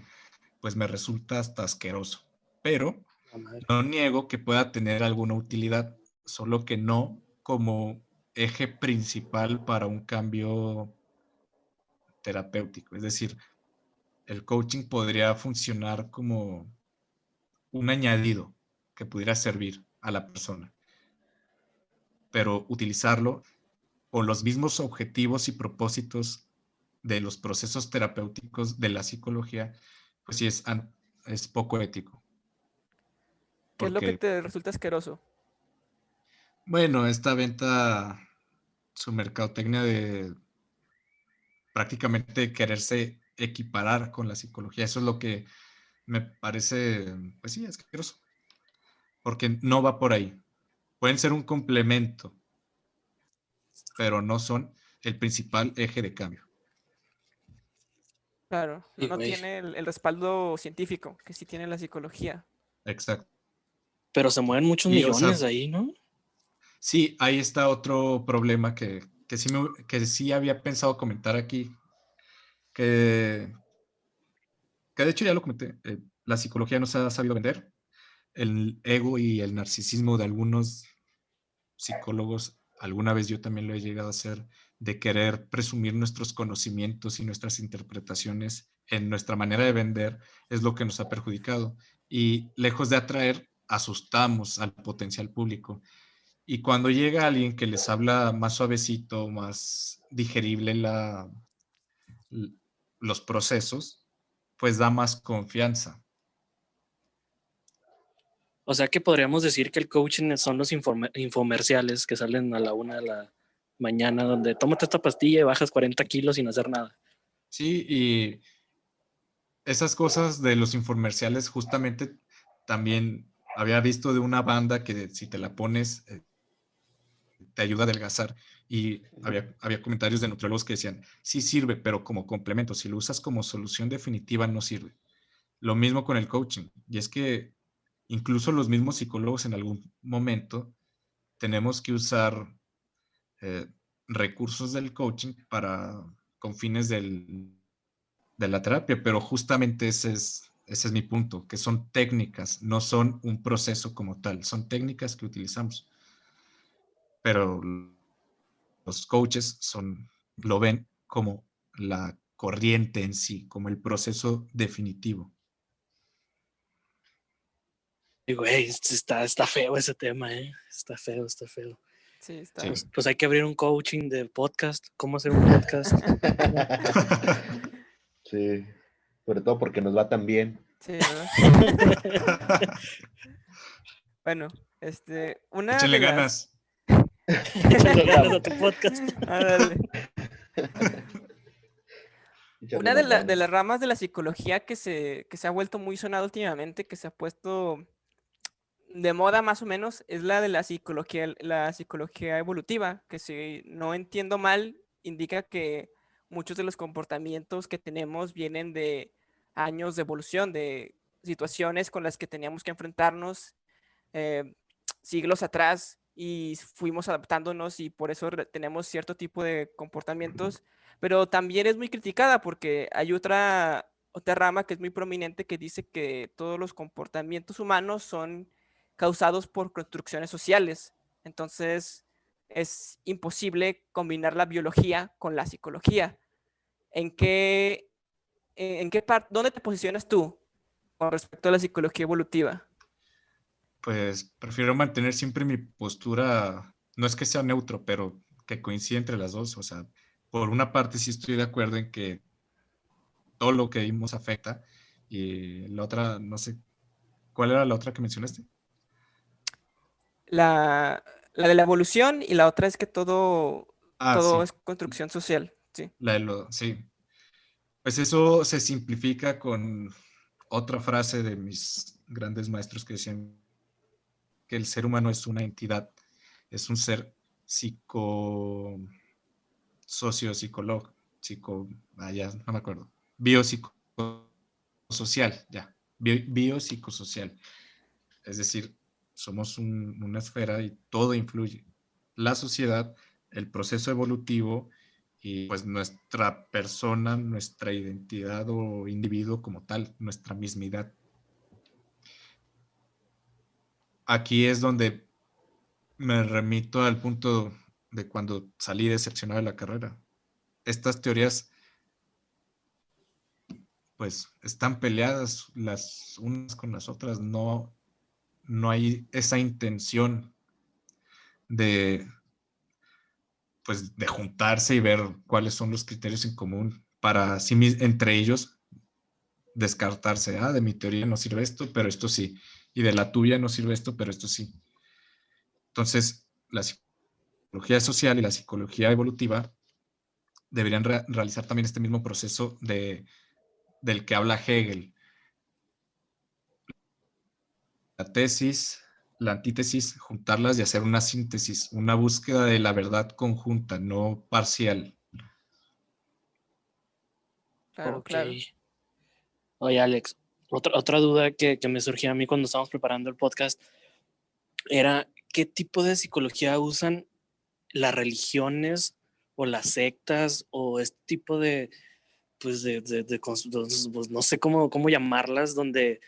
pues me resulta hasta asqueroso. Pero La madre. no niego que pueda tener alguna utilidad, solo que no como eje principal para un cambio terapéutico. Es decir, el coaching podría funcionar como un añadido que pudiera servir a la persona, pero utilizarlo con los mismos objetivos y propósitos de los procesos terapéuticos de la psicología, pues sí es poco ético. ¿Qué es lo que Porque, te resulta asqueroso? bueno, esta venta, su mercadotecnia de prácticamente quererse equiparar con la psicología, eso es lo que me parece, pues sí, asqueroso, porque no va por ahí. Pueden ser un complemento, pero no son el principal eje de cambio. Claro, Sí, no güey. tiene el respaldo científico que sí tiene la psicología. Exacto. Pero se mueven muchos Y, o millones sea, de ahí, ¿no? sí, ahí está otro problema que sí había pensado comentar aquí, que, que de hecho ya lo comenté. La psicología nos ha sabido vender. El ego y el narcisismo de algunos psicólogos, alguna vez yo también lo he llegado a hacer, de querer presumir nuestros conocimientos y nuestras interpretaciones en nuestra manera de vender, es lo que nos ha perjudicado. Y lejos de atraer, asustamos al potencial público. Y cuando llega alguien que les habla más suavecito, más digerible los procesos, pues da más confianza. O sea que podríamos decir que el coaching son los infomerciales que salen a la 1 de la mañana, donde tómate esta pastilla y bajas 40 kilos sin hacer nada. Sí, y esas cosas de los infomerciales justamente también había visto de una banda que si te la pones te ayuda a adelgazar y había comentarios de nutriólogos que decían, sí sirve, pero como complemento, si lo usas como solución definitiva no sirve. Lo mismo con el coaching, y es que incluso los mismos psicólogos en algún momento tenemos que usar eh, recursos del coaching con fines de la terapia, pero justamente ese es mi punto, que son técnicas, no son un proceso como tal, son técnicas que utilizamos, pero los coaches lo ven como la corriente en sí, como el proceso definitivo. Y güey, está feo ese tema, ¿eh? Está feo, está feo. Sí, está. Sí. Pues hay que abrir un coaching de podcast. ¿Cómo hacer un podcast? Sí, sobre todo porque nos va tan bien. Sí, ¿verdad? Bueno, una Échenle de las... ganas. Échale ganas a tu podcast. Ándale. Echarle Una de, más de ganas. las ramas de la psicología que se ha vuelto muy sonada últimamente, que se ha puesto de moda más o menos, es la psicología evolutiva, que si no entiendo mal, indica que muchos de los comportamientos que tenemos vienen de años de evolución, de situaciones con las que teníamos que enfrentarnos eh, siglos atrás y fuimos adaptándonos y por eso tenemos cierto tipo de comportamientos, pero también es muy criticada porque hay otra rama que es muy prominente que dice que todos los comportamientos humanos son causados por construcciones sociales. Entonces, es imposible combinar la biología con la psicología. ¿En qué parte, dónde te posicionas tú con respecto a la psicología evolutiva? pues prefiero mantener siempre mi postura, no es que sea neutro, pero que coincide entre las dos. O sea, por una parte sí estoy de acuerdo en que todo lo que vimos afecta, y la otra, no sé, ¿cuál era la otra que mencionaste? La de la evolución y la otra es que todo, Ah, todo sí, es construcción social, sí. sí. Pues eso se simplifica con otra frase de mis grandes maestros que decían que el ser humano es una entidad, es un ser psico, socio-psicológico, ya no me acuerdo, biopsicosocial, ya, biopsicosocial. Es decir, somos una esfera y todo influye. La sociedad, el proceso evolutivo y pues nuestra persona, nuestra identidad o individuo como tal, nuestra mismidad. Aquí es donde me remito al punto de cuando salí decepcionado de la carrera. Estas teorías pues están peleadas las unas con las otras, no hay esa intención de, pues, de juntarse y ver cuáles son los criterios en común para sí entre ellos descartarse. De mi teoría no sirve esto, pero esto sí. Y de la tuya no sirve esto, pero esto sí. Entonces, la psicología social y la psicología evolutiva deberían realizar también este mismo proceso del que habla Hegel. La tesis, la antítesis, juntarlas y hacer una síntesis, una búsqueda de la verdad conjunta, no parcial. Claro, Ok. claro. Oye, Alex, otra duda que me surgió a mí cuando estábamos preparando el podcast era qué tipo de psicología usan las religiones o las sectas o este tipo de, pues pues no sé cómo llamarlas, donde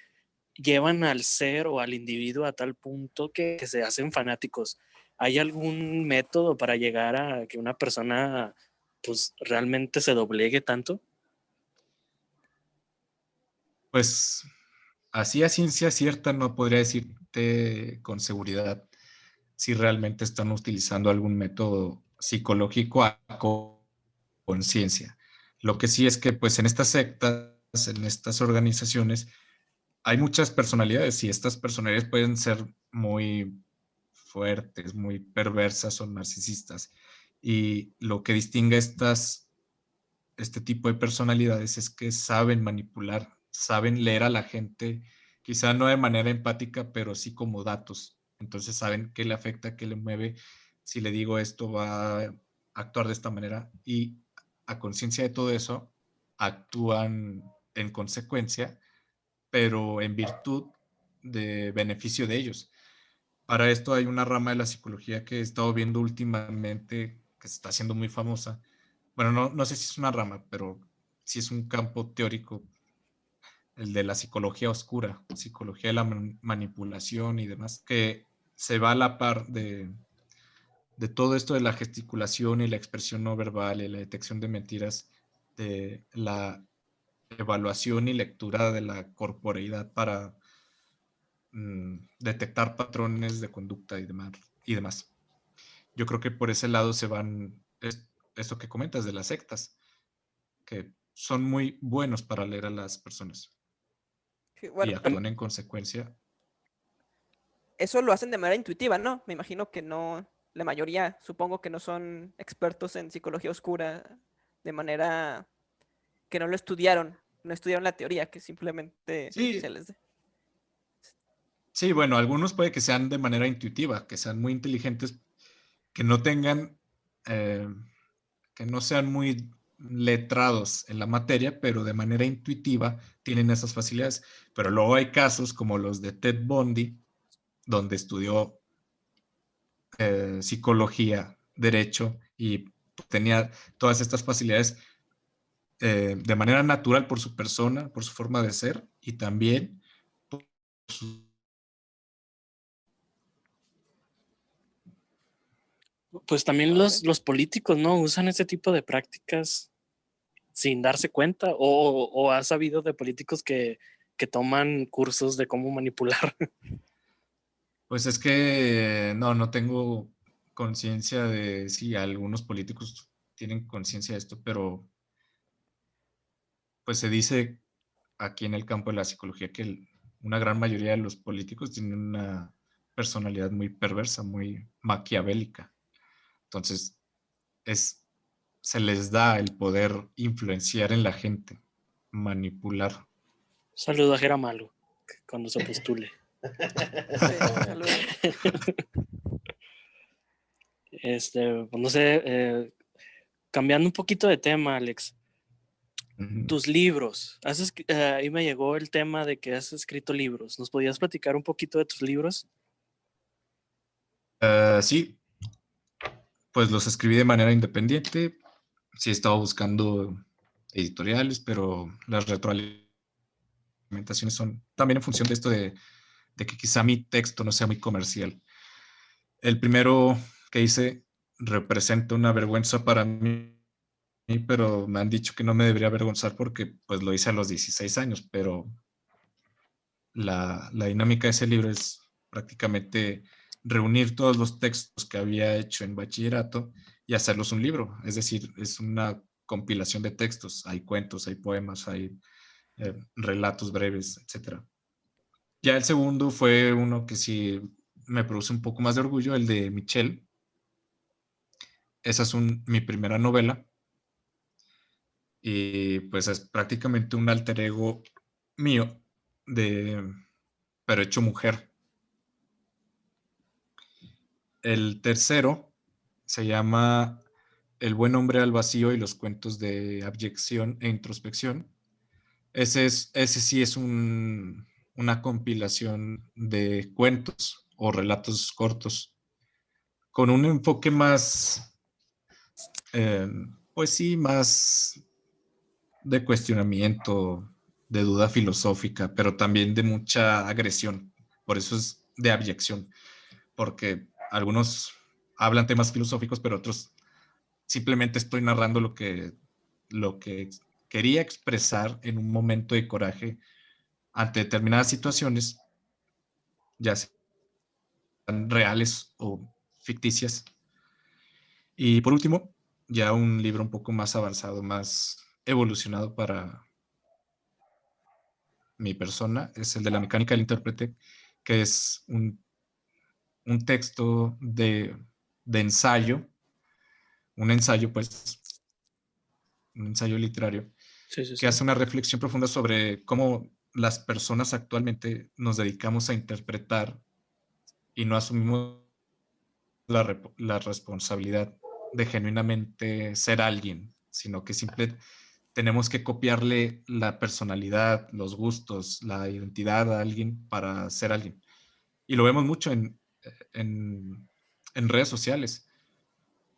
llevan al ser o al individuo a tal punto que se hacen fanáticos. ¿Hay algún método para llegar a que una persona pues realmente se doblegue tanto? Pues así a ciencia cierta no podría decirte con seguridad si realmente están utilizando algún método psicológico a conciencia. Lo que sí es que pues en estas sectas, en estas organizaciones, hay muchas personalidades y estas personalidades pueden ser muy fuertes, muy perversas o narcisistas. Y lo que distingue este tipo de personalidades es que saben manipular, saben leer a la gente, quizá no de manera empática, pero sí como datos. Entonces saben qué le afecta, qué le mueve. Si le digo esto, va a actuar de esta manera. Y a conciencia de todo eso, actúan en consecuencia, pero en virtud de beneficio de ellos. Para esto hay una rama de la psicología que he estado viendo últimamente, que se está haciendo muy famosa. Bueno, no sé si es una rama, pero sí es un campo teórico, el de la psicología oscura, psicología de la manipulación y demás, que se va a la par de todo esto de la gesticulación y la expresión no verbal y la detección de mentiras, de la evaluación y lectura de la corporeidad para detectar patrones de conducta y demás. Yo creo que por ese lado se van, esto que comentas de las sectas, que son muy buenos para leer a las personas Sí, y bueno, Am- actúan en consecuencia. eso lo hacen de manera intuitiva, ¿no? Me imagino que no, la mayoría, supongo que no son expertos en psicología oscura de manera que no lo estudiaron, no estudiaron la teoría, que simplemente se Sí, les... sí, bueno, algunos puede que sean de manera intuitiva, que sean muy inteligentes, que no tengan, eh, que no sean muy letrados en la materia, pero de manera intuitiva tienen esas facilidades. Pero luego hay casos como los de Ted Bundy, donde estudió psicología, derecho y tenía todas estas facilidades de manera natural por su persona, por su forma de ser y también por su... Pues también Órale. los políticos, ¿no? Usan ese tipo de prácticas sin darse cuenta o has sabido de políticos que toman cursos de cómo manipular. Pues es que no tengo conciencia de si algunos políticos tienen conciencia de esto, pero pues se dice aquí en el campo de la psicología que una gran mayoría de los políticos tienen una personalidad muy perversa, muy maquiavélica. Entonces, se les da el poder influenciar en la gente, manipular. Saludo a Jera Malo cuando se postule. Sí, saludos. Pues no sé, cambiando un poquito de tema, Alex. Tus libros. Ahí me llegó el tema de que has escrito libros. ¿Nos podías platicar un poquito de tus libros? Sí, pues los escribí de manera independiente. Sí, estaba buscando editoriales, pero las retroalimentaciones son también en función de esto de que quizá mi texto no sea muy comercial. El primero que hice representa una vergüenza para mí, pero me han dicho que no me debería avergonzar porque pues lo hice a los 16 años, pero la dinámica de ese libro es prácticamente reunir todos los textos que había hecho en bachillerato y hacerlos un libro. Es decir, es una compilación de textos. Hay cuentos, hay poemas, hay relatos breves, etc. Ya el segundo fue uno que sí me produce un poco más de orgullo, el de Michelle. Esa es mi primera novela y pues es prácticamente un alter ego mío, pero hecho mujer. El tercero se llama El buen hombre al vacío y los cuentos de abyección e introspección. Ese sí es una compilación de cuentos o relatos cortos con un enfoque más, pues sí, más de cuestionamiento, de duda filosófica, pero también de mucha agresión. Por eso es de abyección, porque algunos hablan temas filosóficos, pero otros simplemente estoy narrando lo que quería expresar en un momento de coraje ante determinadas situaciones, ya sean reales o ficticias. Y por último, ya un libro un poco más avanzado, más evolucionado para mi persona, es el de La mecánica del intérprete, que es un texto de ensayo, un ensayo, pues, un ensayo literario, Sí, sí, que sí. hace una reflexión profunda sobre cómo las personas actualmente nos dedicamos a interpretar y no asumimos la responsabilidad de genuinamente ser alguien, sino que simplemente tenemos que copiarle la personalidad, los gustos, la identidad a alguien para ser alguien. Y lo vemos mucho en, en redes sociales.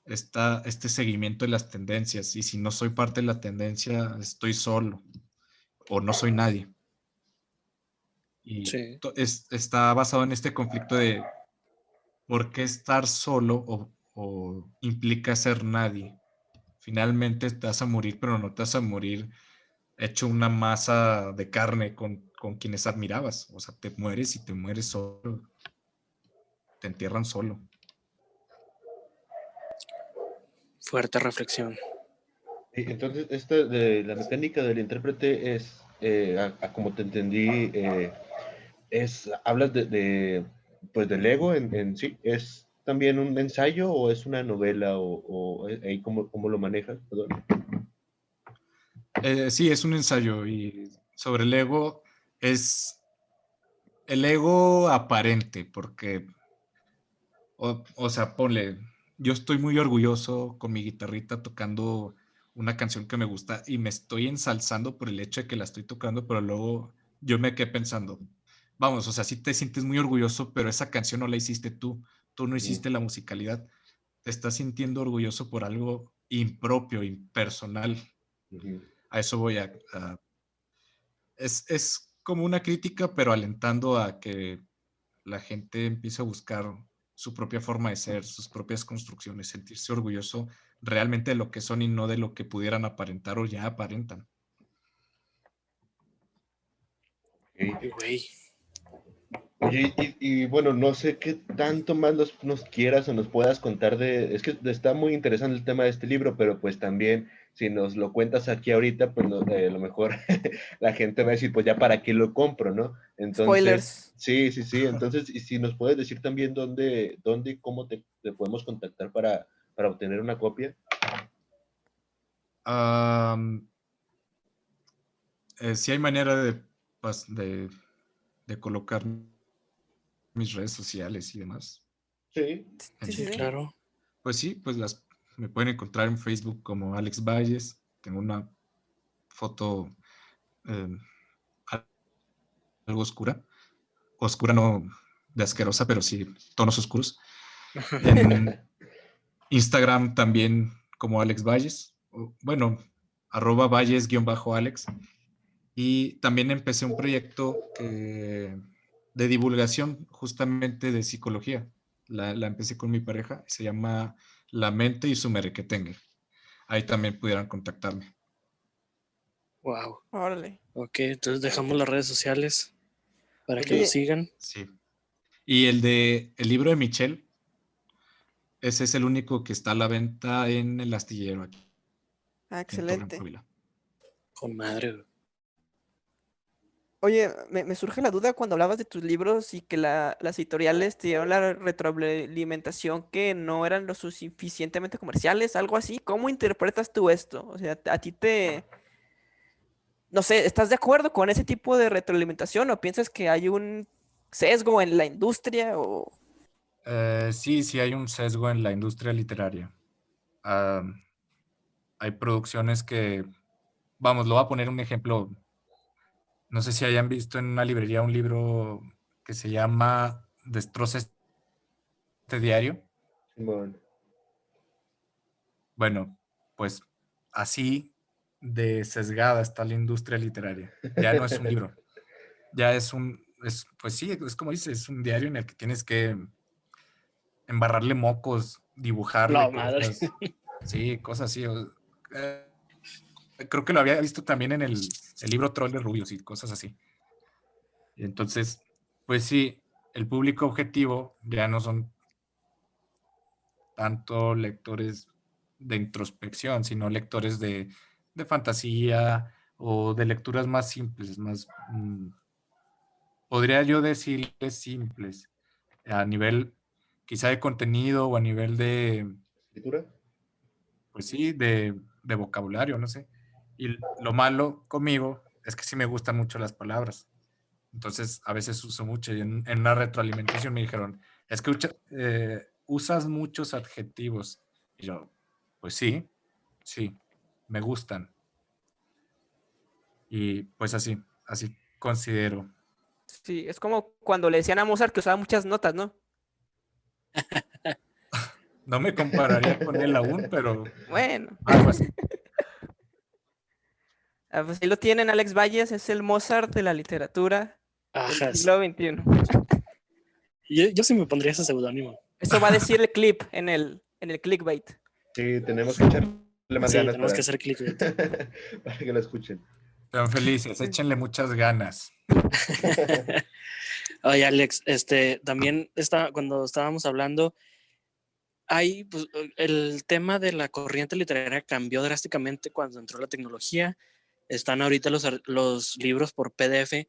Está este seguimiento de las tendencias y si no soy parte de la tendencia, estoy solo o no soy nadie. Y Sí. está basado en este conflicto de por qué estar solo o implica ser nadie. Finalmente te vas a morir, pero no te vas a morir hecho una masa de carne con quienes admirabas. O sea, te mueres y te mueres solo. Te entierran solo. Fuerte reflexión. Y entonces, esta de la mecánica del intérprete es, como te entendí, hablas pues del ego en sí. ¿Es también un ensayo o es una novela o ahí cómo lo manejas? Perdón. Sí, es un ensayo y sobre el ego es el ego aparente, porque, o sea, ponle, yo estoy muy orgulloso con mi guitarrita tocando una canción que me gusta y me estoy ensalzando por el hecho de que la estoy tocando, pero luego yo me quedé pensando, vamos, o sea, sí te sientes muy orgulloso, pero esa canción no la hiciste tú no hiciste la musicalidad, te estás sintiendo orgulloso por algo impropio, impersonal. Uh-huh. A eso voy es como una crítica, pero alentando a que la gente empiece a buscar su propia forma de ser, sus propias construcciones, sentirse orgulloso realmente de lo que son y no de lo que pudieran aparentar o ya aparentan. Okay. Güey. Oye, bueno, no sé qué tanto más nos quieras o nos puedas contar es que está muy interesante el tema de este libro, pero pues también si nos lo cuentas aquí ahorita, pues a lo mejor la gente va a decir, pues ya para qué lo compro, ¿no? Entonces, Spoilers. sí, entonces, y si nos puedes decir también dónde y cómo te podemos contactar para obtener una copia. Sí hay manera de colocar mis redes sociales y demás. Sí, Sí, Sí, sí, sí. claro. Pues sí, pues me pueden encontrar en Facebook como Alex Valles. Tengo una foto eh, algo oscura. Oscura no de asquerosa, pero sí tonos oscuros. En Instagram también como Alex Valles. Bueno, @Valles_Alex. Y también empecé un proyecto de divulgación justamente de psicología. La empecé con mi pareja, se llama La mente y su merequetengue. Ahí también pudieran contactarme. Wow. Órale. Ok, entonces dejamos las redes sociales para que lo Oye, sigan. Sí. Y el libro de Michelle, ese es el único que está a la venta en el astillero aquí en Torreón, excelente. Coahuila. Con madre, güey. Oye, me surge la duda cuando hablabas de tus libros y que las editoriales te dieron la retroalimentación que no eran lo suficientemente comerciales, algo así. ¿Cómo interpretas tú esto? O sea, a ti no sé, ¿estás de acuerdo con ese tipo de retroalimentación o piensas que hay un sesgo en la industria o... Sí hay un sesgo en la industria literaria. Ah, hay producciones que, vamos, lo voy a poner un ejemplo. No sé si hayan visto en una librería un libro que se llama Destroza este diario. Simón. Bueno, pues así de sesgada está la industria literaria. Ya no es un libro, ya pues sí, es como dices, es un diario en el que tienes que embarrarle mocos, La dibujarle madre. cosas, sí, cosas así. Creo que lo había visto también en el libro Troll de Rubios y cosas así. Y entonces, pues sí, el público objetivo ya no son tanto lectores de introspección, sino lectores de fantasía o de lecturas más simples, podría yo decirles simples, a nivel quizá de contenido o a nivel ¿Escritura? pues sí, de vocabulario, no sé. Y lo malo conmigo es que sí me gustan mucho las palabras. Entonces, a veces uso mucho y en una retroalimentación me dijeron, es que usas muchos adjetivos. Y yo, pues sí, me gustan. Y pues así considero. Sí, es como cuando le decían a Mozart que usaba muchas notas, ¿no? No me compararía con él aún, pero Bueno, algo así. pues ahí lo tienen, Alex Valles, es el Mozart de la literatura del Ajá. siglo XXI. Yo sí me pondría ese seudónimo. Eso va a decir el clip en el clickbait. Sí, tenemos que echarle más Sí, ganas tenemos que hacer clickbait. para que lo escuchen. Sean felices, échenle muchas ganas. Oye, Alex, también cuando estábamos hablando, pues, el tema de la corriente literaria cambió drásticamente cuando entró la tecnología. Están ahorita los libros por PDF.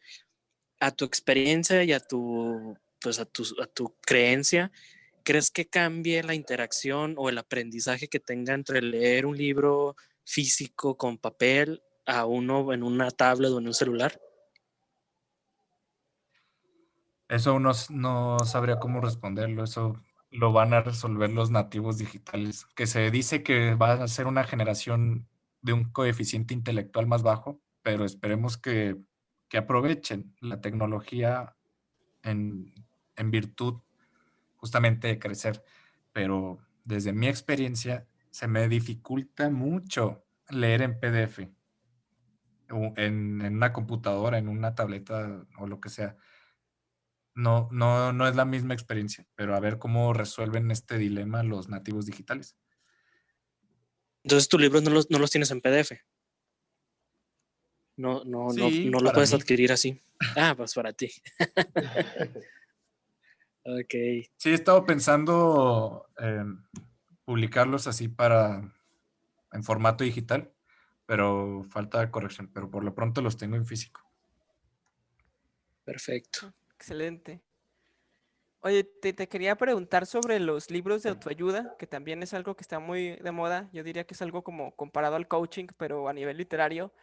A tu experiencia y pues a tu creencia, ¿crees que cambie la interacción o el aprendizaje que tenga entre leer un libro físico con papel a uno en una tablet o en un celular? Eso no sabría cómo responderlo. Eso lo van a resolver los nativos digitales, que se dice que va a ser una generación de un coeficiente intelectual más bajo, pero esperemos que aprovechen la tecnología en, en virtud justamente de crecer. Pero desde mi experiencia se me dificulta mucho leer en PDF, o en una computadora, en una tableta o lo que sea. No es la misma experiencia, pero a ver cómo resuelven este dilema los nativos digitales. Entonces, tus libros no los tienes en PDF. Sí, No lo para puedes mí. adquirir así. Ah, pues para ti. Ok, Sí, he estado pensando en publicarlos así en formato digital, pero falta corrección. Pero por lo pronto los tengo en físico. perfecto. Excelente. Oye, te quería preguntar sobre los libros de autoayuda, que también es algo que está muy de moda. Yo diría que es algo como comparado al coaching, pero a nivel literario.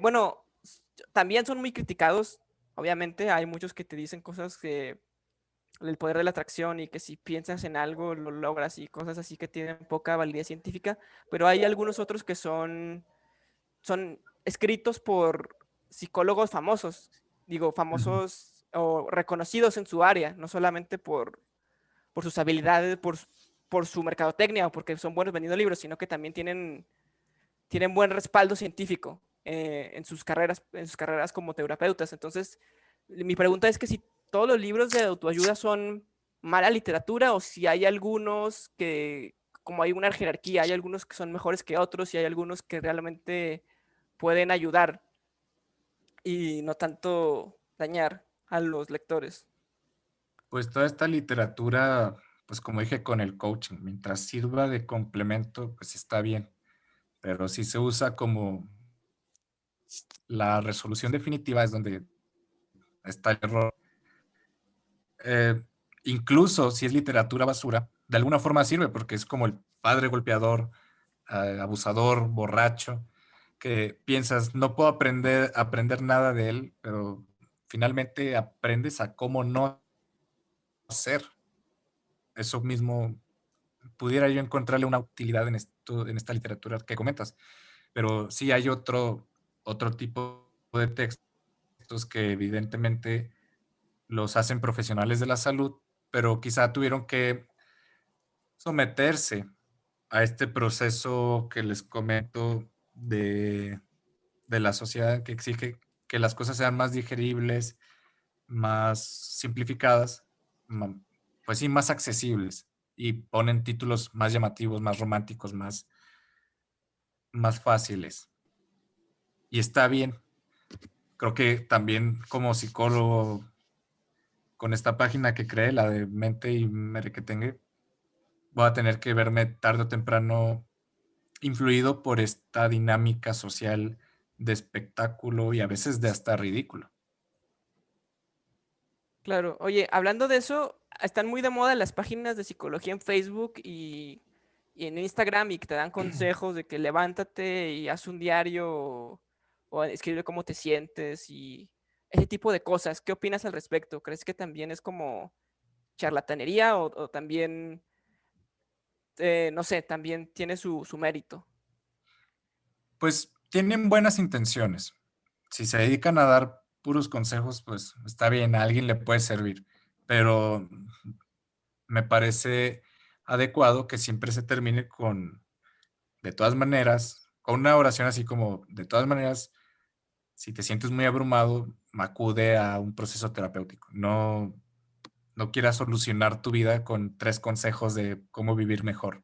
Bueno, también son muy criticados. Obviamente, hay muchos que te dicen cosas que el poder de la atracción y que si piensas en algo lo logras y cosas así que tienen poca validez científica, pero hay algunos otros que son escritos por psicólogos famosos, digo, Ujú. famosos o reconocidos en su área, no solamente por sus habilidades, por su mercadotecnia o porque son buenos vendiendo libros, sino que también tienen buen respaldo científico en sus carreras como terapeutas. Entonces, mi pregunta es que si todos los libros de autoayuda son mala literatura o si hay algunos que, como hay una jerarquía, hay algunos que son mejores que otros y hay algunos que realmente pueden ayudar y no tanto dañar a los lectores. Pues toda esta literatura, pues como dije con el coaching, mientras sirva de complemento, pues está bien. Pero si se usa como la resolución definitiva es donde está el error. Eh, Incluso si es literatura basura, de alguna forma sirve porque es como el padre golpeador, abusador, borracho, que piensas, no puedo aprender nada de él, pero finalmente aprendes a cómo no ser. Eso mismo pudiera yo encontrarle una utilidad en esta literatura que comentas, pero sí hay otro tipo de textos que evidentemente los hacen profesionales de la salud, pero quizá tuvieron que someterse a este proceso que les comento de la sociedad que exige que las cosas sean más digeribles, más simplificadas, pues sí, más accesibles y ponen títulos más llamativos, más románticos, más fáciles. Y está bien. Creo que también como psicólogo, con esta página que creé, la de Mente y Merequetengue, voy a tener que verme tarde o temprano influido por esta dinámica social de espectáculo y a veces de hasta ridículo. Claro, oye, hablando de eso, están muy de moda las páginas de psicología en Facebook y en Instagram y que te dan consejos de que levántate y haz un diario o escribe cómo te sientes y ese tipo de cosas. ¿Qué opinas al respecto? ¿Crees que también es como charlatanería o también, no sé, también tiene su mérito? Pues tienen buenas intenciones. Si se dedican a dar puros consejos, pues está bien, a alguien le puede servir, pero me parece adecuado que siempre se termine de todas maneras, con una oración así como, de todas maneras, si te sientes muy abrumado, acude a un proceso terapéutico. No quieras solucionar tu vida con 3 consejos de cómo vivir mejor.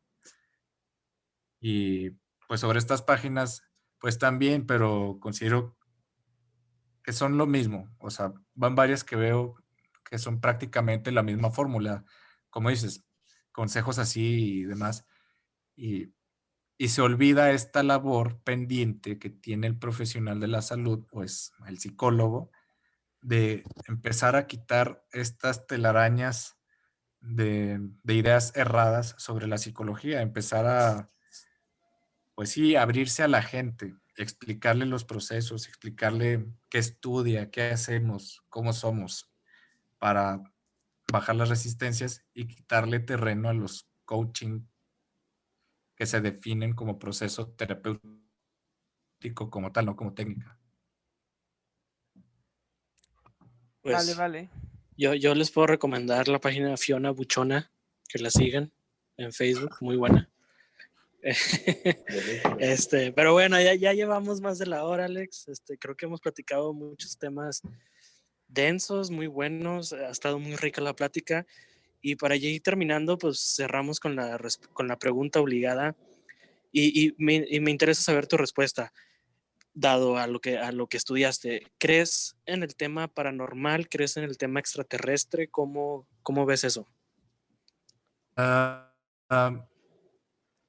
Y pues sobre estas páginas, pues también, pero considero que son lo mismo. O sea, van varias que veo que son prácticamente la misma fórmula. Como dices, consejos así y demás. Y, y se olvida esta labor pendiente que tiene el profesional de la salud, pues el psicólogo, de empezar a quitar estas telarañas de ideas erradas sobre la psicología, empezar pues sí, abrirse a la gente, explicarle los procesos, explicarle qué estudia, qué hacemos, cómo somos, para bajar las resistencias y quitarle terreno a los coaching que se definen como proceso terapéutico como tal, no como técnica. Vale, Pues vale. yo les puedo recomendar la página Fiona Buchona, que la sigan en Facebook, muy buena. Pero bueno, ya llevamos más de la hora, Alex. Creo que hemos platicado muchos temas densos, muy buenos. Ha estado muy rica la plática. Y para ya ir terminando, pues cerramos con la pregunta obligada. Y me interesa saber tu respuesta. dado a lo que estudiaste, ¿crees en el tema paranormal? ¿Crees en el tema extraterrestre? ¿Cómo ves eso? Ah, ah,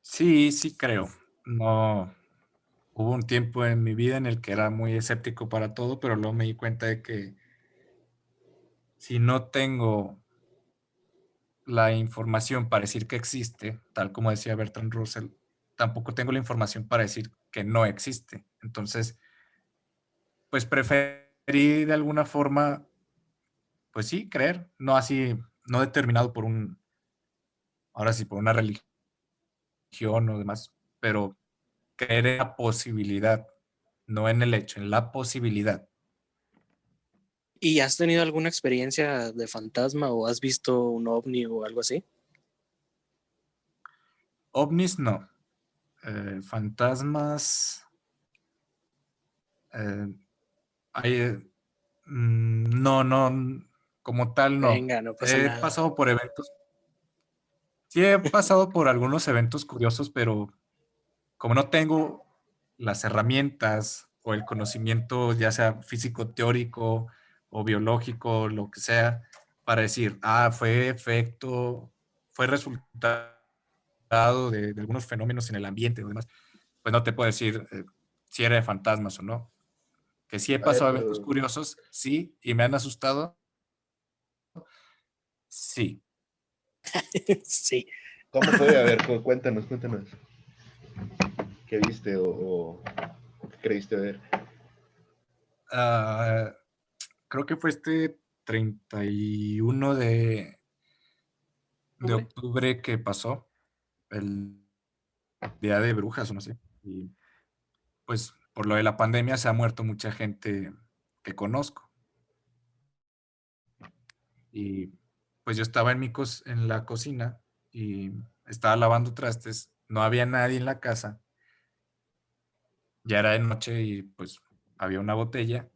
sí, sí creo. No, hubo un tiempo en mi vida en el que era muy escéptico para todo, pero luego me di cuenta de que si no tengo la información para decir que existe, tal como decía Bertrand Russell, tampoco tengo la información para decir que no existe. Entonces, pues preferí de alguna forma, pues sí, creer, no así, no determinado por ahora sí, por una religión o demás, pero creer en la posibilidad, no en el hecho, en la posibilidad. ¿Y has tenido alguna experiencia de fantasma o has visto un ovni o algo así? OVNIs no. Fantasmas, eh, no, como tal no. Venga, no pasa He nada. pasado por eventos, sí he pasado por algunos eventos curiosos, pero como no tengo las herramientas o el conocimiento, ya sea físico teórico o biológico, lo que sea, para decir, fue efecto, fue resultado de algunos fenómenos en el ambiente o demás, pues no te puedo decir si era de fantasmas o no. Que sí he A ver, pasado eventos pero curiosos, sí, y me han asustado, sí. Sí. ¿cómo fue? A ver, cuéntanos. ¿Qué viste o qué creíste ver? Ah, creo que fue este 31 de ¿Octubre? octubre que pasó, el Día de Brujas o no sé. Y pues por lo de la pandemia se ha muerto mucha gente que conozco. Y pues yo estaba en la cocina y estaba lavando trastes, no había nadie en la casa, ya era de noche y pues había una botella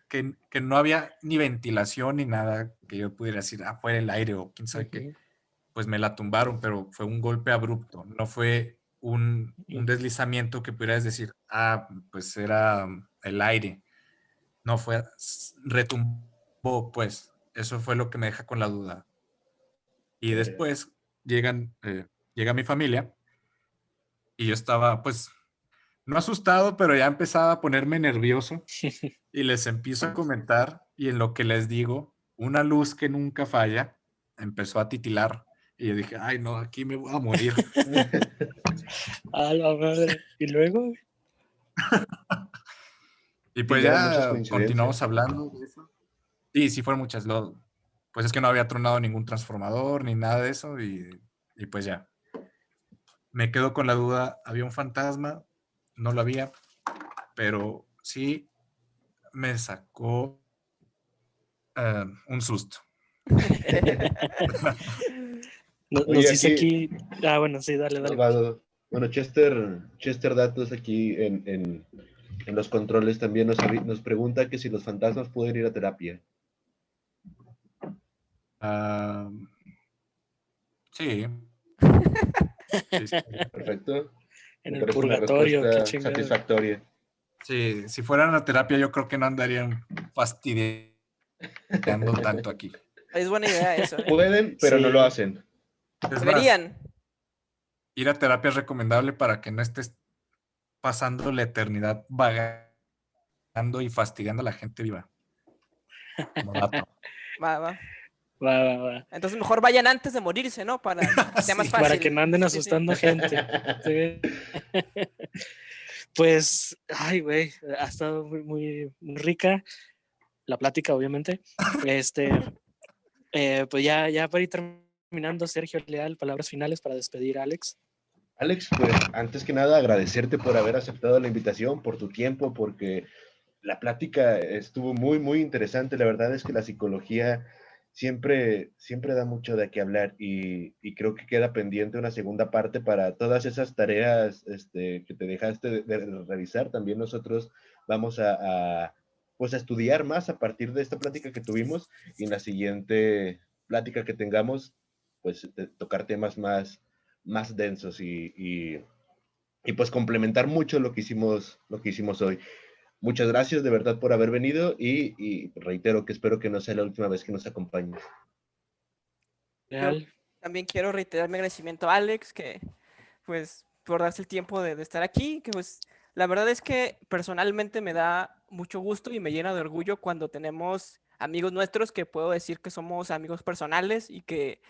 que no había ni ventilación ni nada que yo pudiera decir, fuera el aire o quién sabe qué. Ujú. Pues me la tumbaron, pero fue un golpe abrupto, no fue un deslizamiento que pudieras decir, pues era el aire. No fue, retumbó, pues. Eso fue lo que me deja con la duda. Y después llega mi familia y yo estaba, pues, no asustado, pero ya empezaba a ponerme nervioso y les empiezo a comentar y en lo que les digo, una luz que nunca falla empezó a titilar y yo dije, ay no, aquí me voy a morir. A la madre. ¿Y luego? Y Sí, pues eran muchas ya coincidencias. continuamos hablando de eso. Sí, fueron muchas. Pues es que no había tronado ningún transformador ni nada de eso y pues ya. Me quedo con la duda, ¿había un fantasma? No lo había, pero sí me sacó un susto. Nos Oye, dice aquí, aquí. Bueno, sí, dale. bueno, Chester Datos aquí en los controles también nos pregunta que si los fantasmas pueden ir a terapia. Ah, sí, sí. Perfecto. En Me el parece una purgatorio, qué respuesta chingado. satisfactoria. Sí, si fueran a terapia yo creo que no andarían fastidiando tanto aquí. Es buena idea eso, ¿eh? Pueden, pero no lo Sí. hacen. Es más, Deberían. ir a terapia es recomendable para que no estés pasando la eternidad vagando y fastidiando a la gente viva. Como dato. Va. Va. Entonces mejor vayan antes de morirse, ¿no? Para que sea más Sí. Para que fácil. no anden Sí. asustando gente. Sí. Pues, ay, güey, ha estado muy rica la plática, obviamente. Pues ya para ir terminando, Sergio Leal, palabras finales para despedir a Alex. Alex, pues antes que nada agradecerte por haber aceptado la invitación, por tu tiempo, porque la plática estuvo muy interesante. La verdad es que la psicología siempre da mucho de qué hablar y creo que queda pendiente una segunda parte para todas esas tareas que te dejaste de revisar. También nosotros vamos pues a estudiar más a partir de esta plática que tuvimos y en la siguiente plática que tengamos, pues tocar temas más densos y pues complementar mucho lo que hicimos hoy. Muchas gracias de verdad por haber venido y reitero que espero que no sea la última vez que nos acompañes. Yo Real. también quiero reiterar mi agradecimiento a Alex, que pues por darse el tiempo de estar aquí, que pues la verdad es que personalmente me da mucho gusto y me llena de orgullo cuando tenemos amigos nuestros que puedo decir que somos amigos personales y que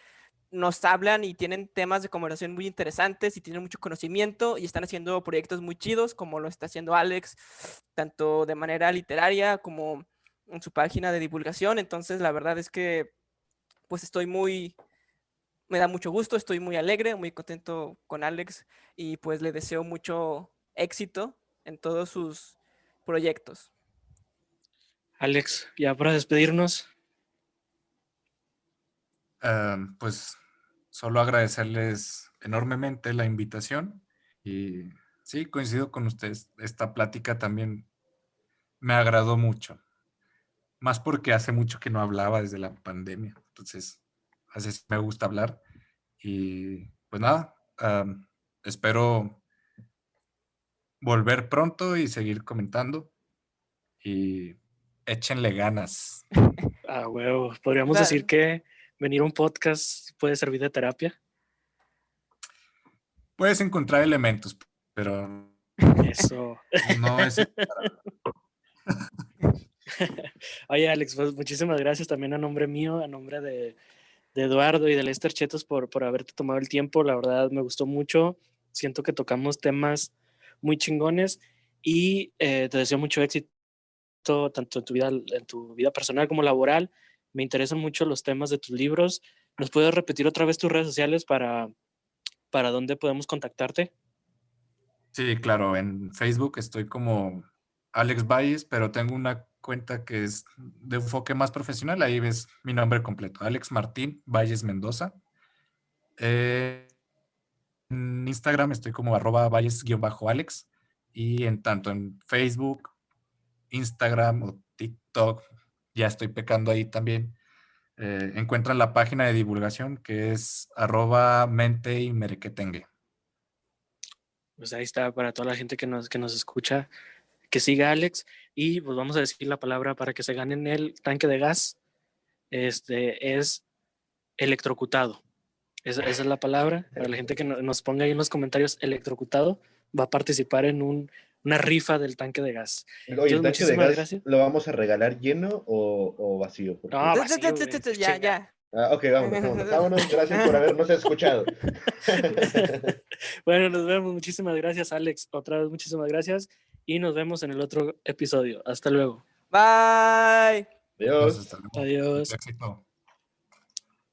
nos hablan y tienen temas de conversación muy interesantes y tienen mucho conocimiento y están haciendo proyectos muy chidos como lo está haciendo Alex, tanto de manera literaria como en su página de divulgación. Entonces la verdad es que pues me da mucho gusto, estoy muy alegre, muy contento con Alex y pues le deseo mucho éxito en todos sus proyectos. Alex, ya para despedirnos. Pues solo agradecerles enormemente la invitación y sí, coincido con ustedes. Esta plática también me agradó mucho, más porque hace mucho que no hablaba desde la pandemia, entonces así me gusta hablar y pues nada, espero volver pronto y seguir comentando y échenle ganas. Ah, huevo. Podríamos Claro. decir que venir a un podcast puede servir de terapia. Puedes encontrar elementos, pero Eso. no es... Oye, Alex, pues muchísimas gracias también a nombre mío, a nombre de Eduardo y de Lester Chetos por haberte tomado el tiempo. La verdad me gustó mucho. Siento que tocamos temas muy chingones y te deseo mucho éxito tanto en tu vida personal como laboral. Me interesan mucho los temas de tus libros. ¿Nos puedes repetir otra vez tus redes sociales para dónde podemos contactarte? Sí, claro, en Facebook estoy como Alex Valles, pero tengo una cuenta que es de enfoque más profesional. Ahí ves mi nombre completo, Alex Martín Valles Mendoza. En Instagram estoy como @valles_alex y tanto en Facebook, Instagram o TikTok, ya estoy pecando ahí también. Encuentran la página de divulgación que es @mente_y_merequetengue. Pues ahí está para toda la gente que nos escucha, que siga a Alex y pues vamos a decir la palabra para que se ganen el tanque de gas. Es electrocutado. Esa es la palabra. Para la gente que nos ponga ahí en los comentarios electrocutado, va a participar en una rifa del tanque de gas. Oye, ¿el tanque de Muchísimas gas gracias. lo vamos a regalar lleno o vacío? Porque... No, vacío, güey. Ya, ya. Ok, vámonos. Gracias por habernos escuchado. Bueno, nos vemos. Muchísimas gracias, Alex. Otra vez, muchísimas gracias. Y nos vemos en el otro episodio. Hasta luego. Bye. Adiós. Hasta luego. Adiós. Mucho éxito.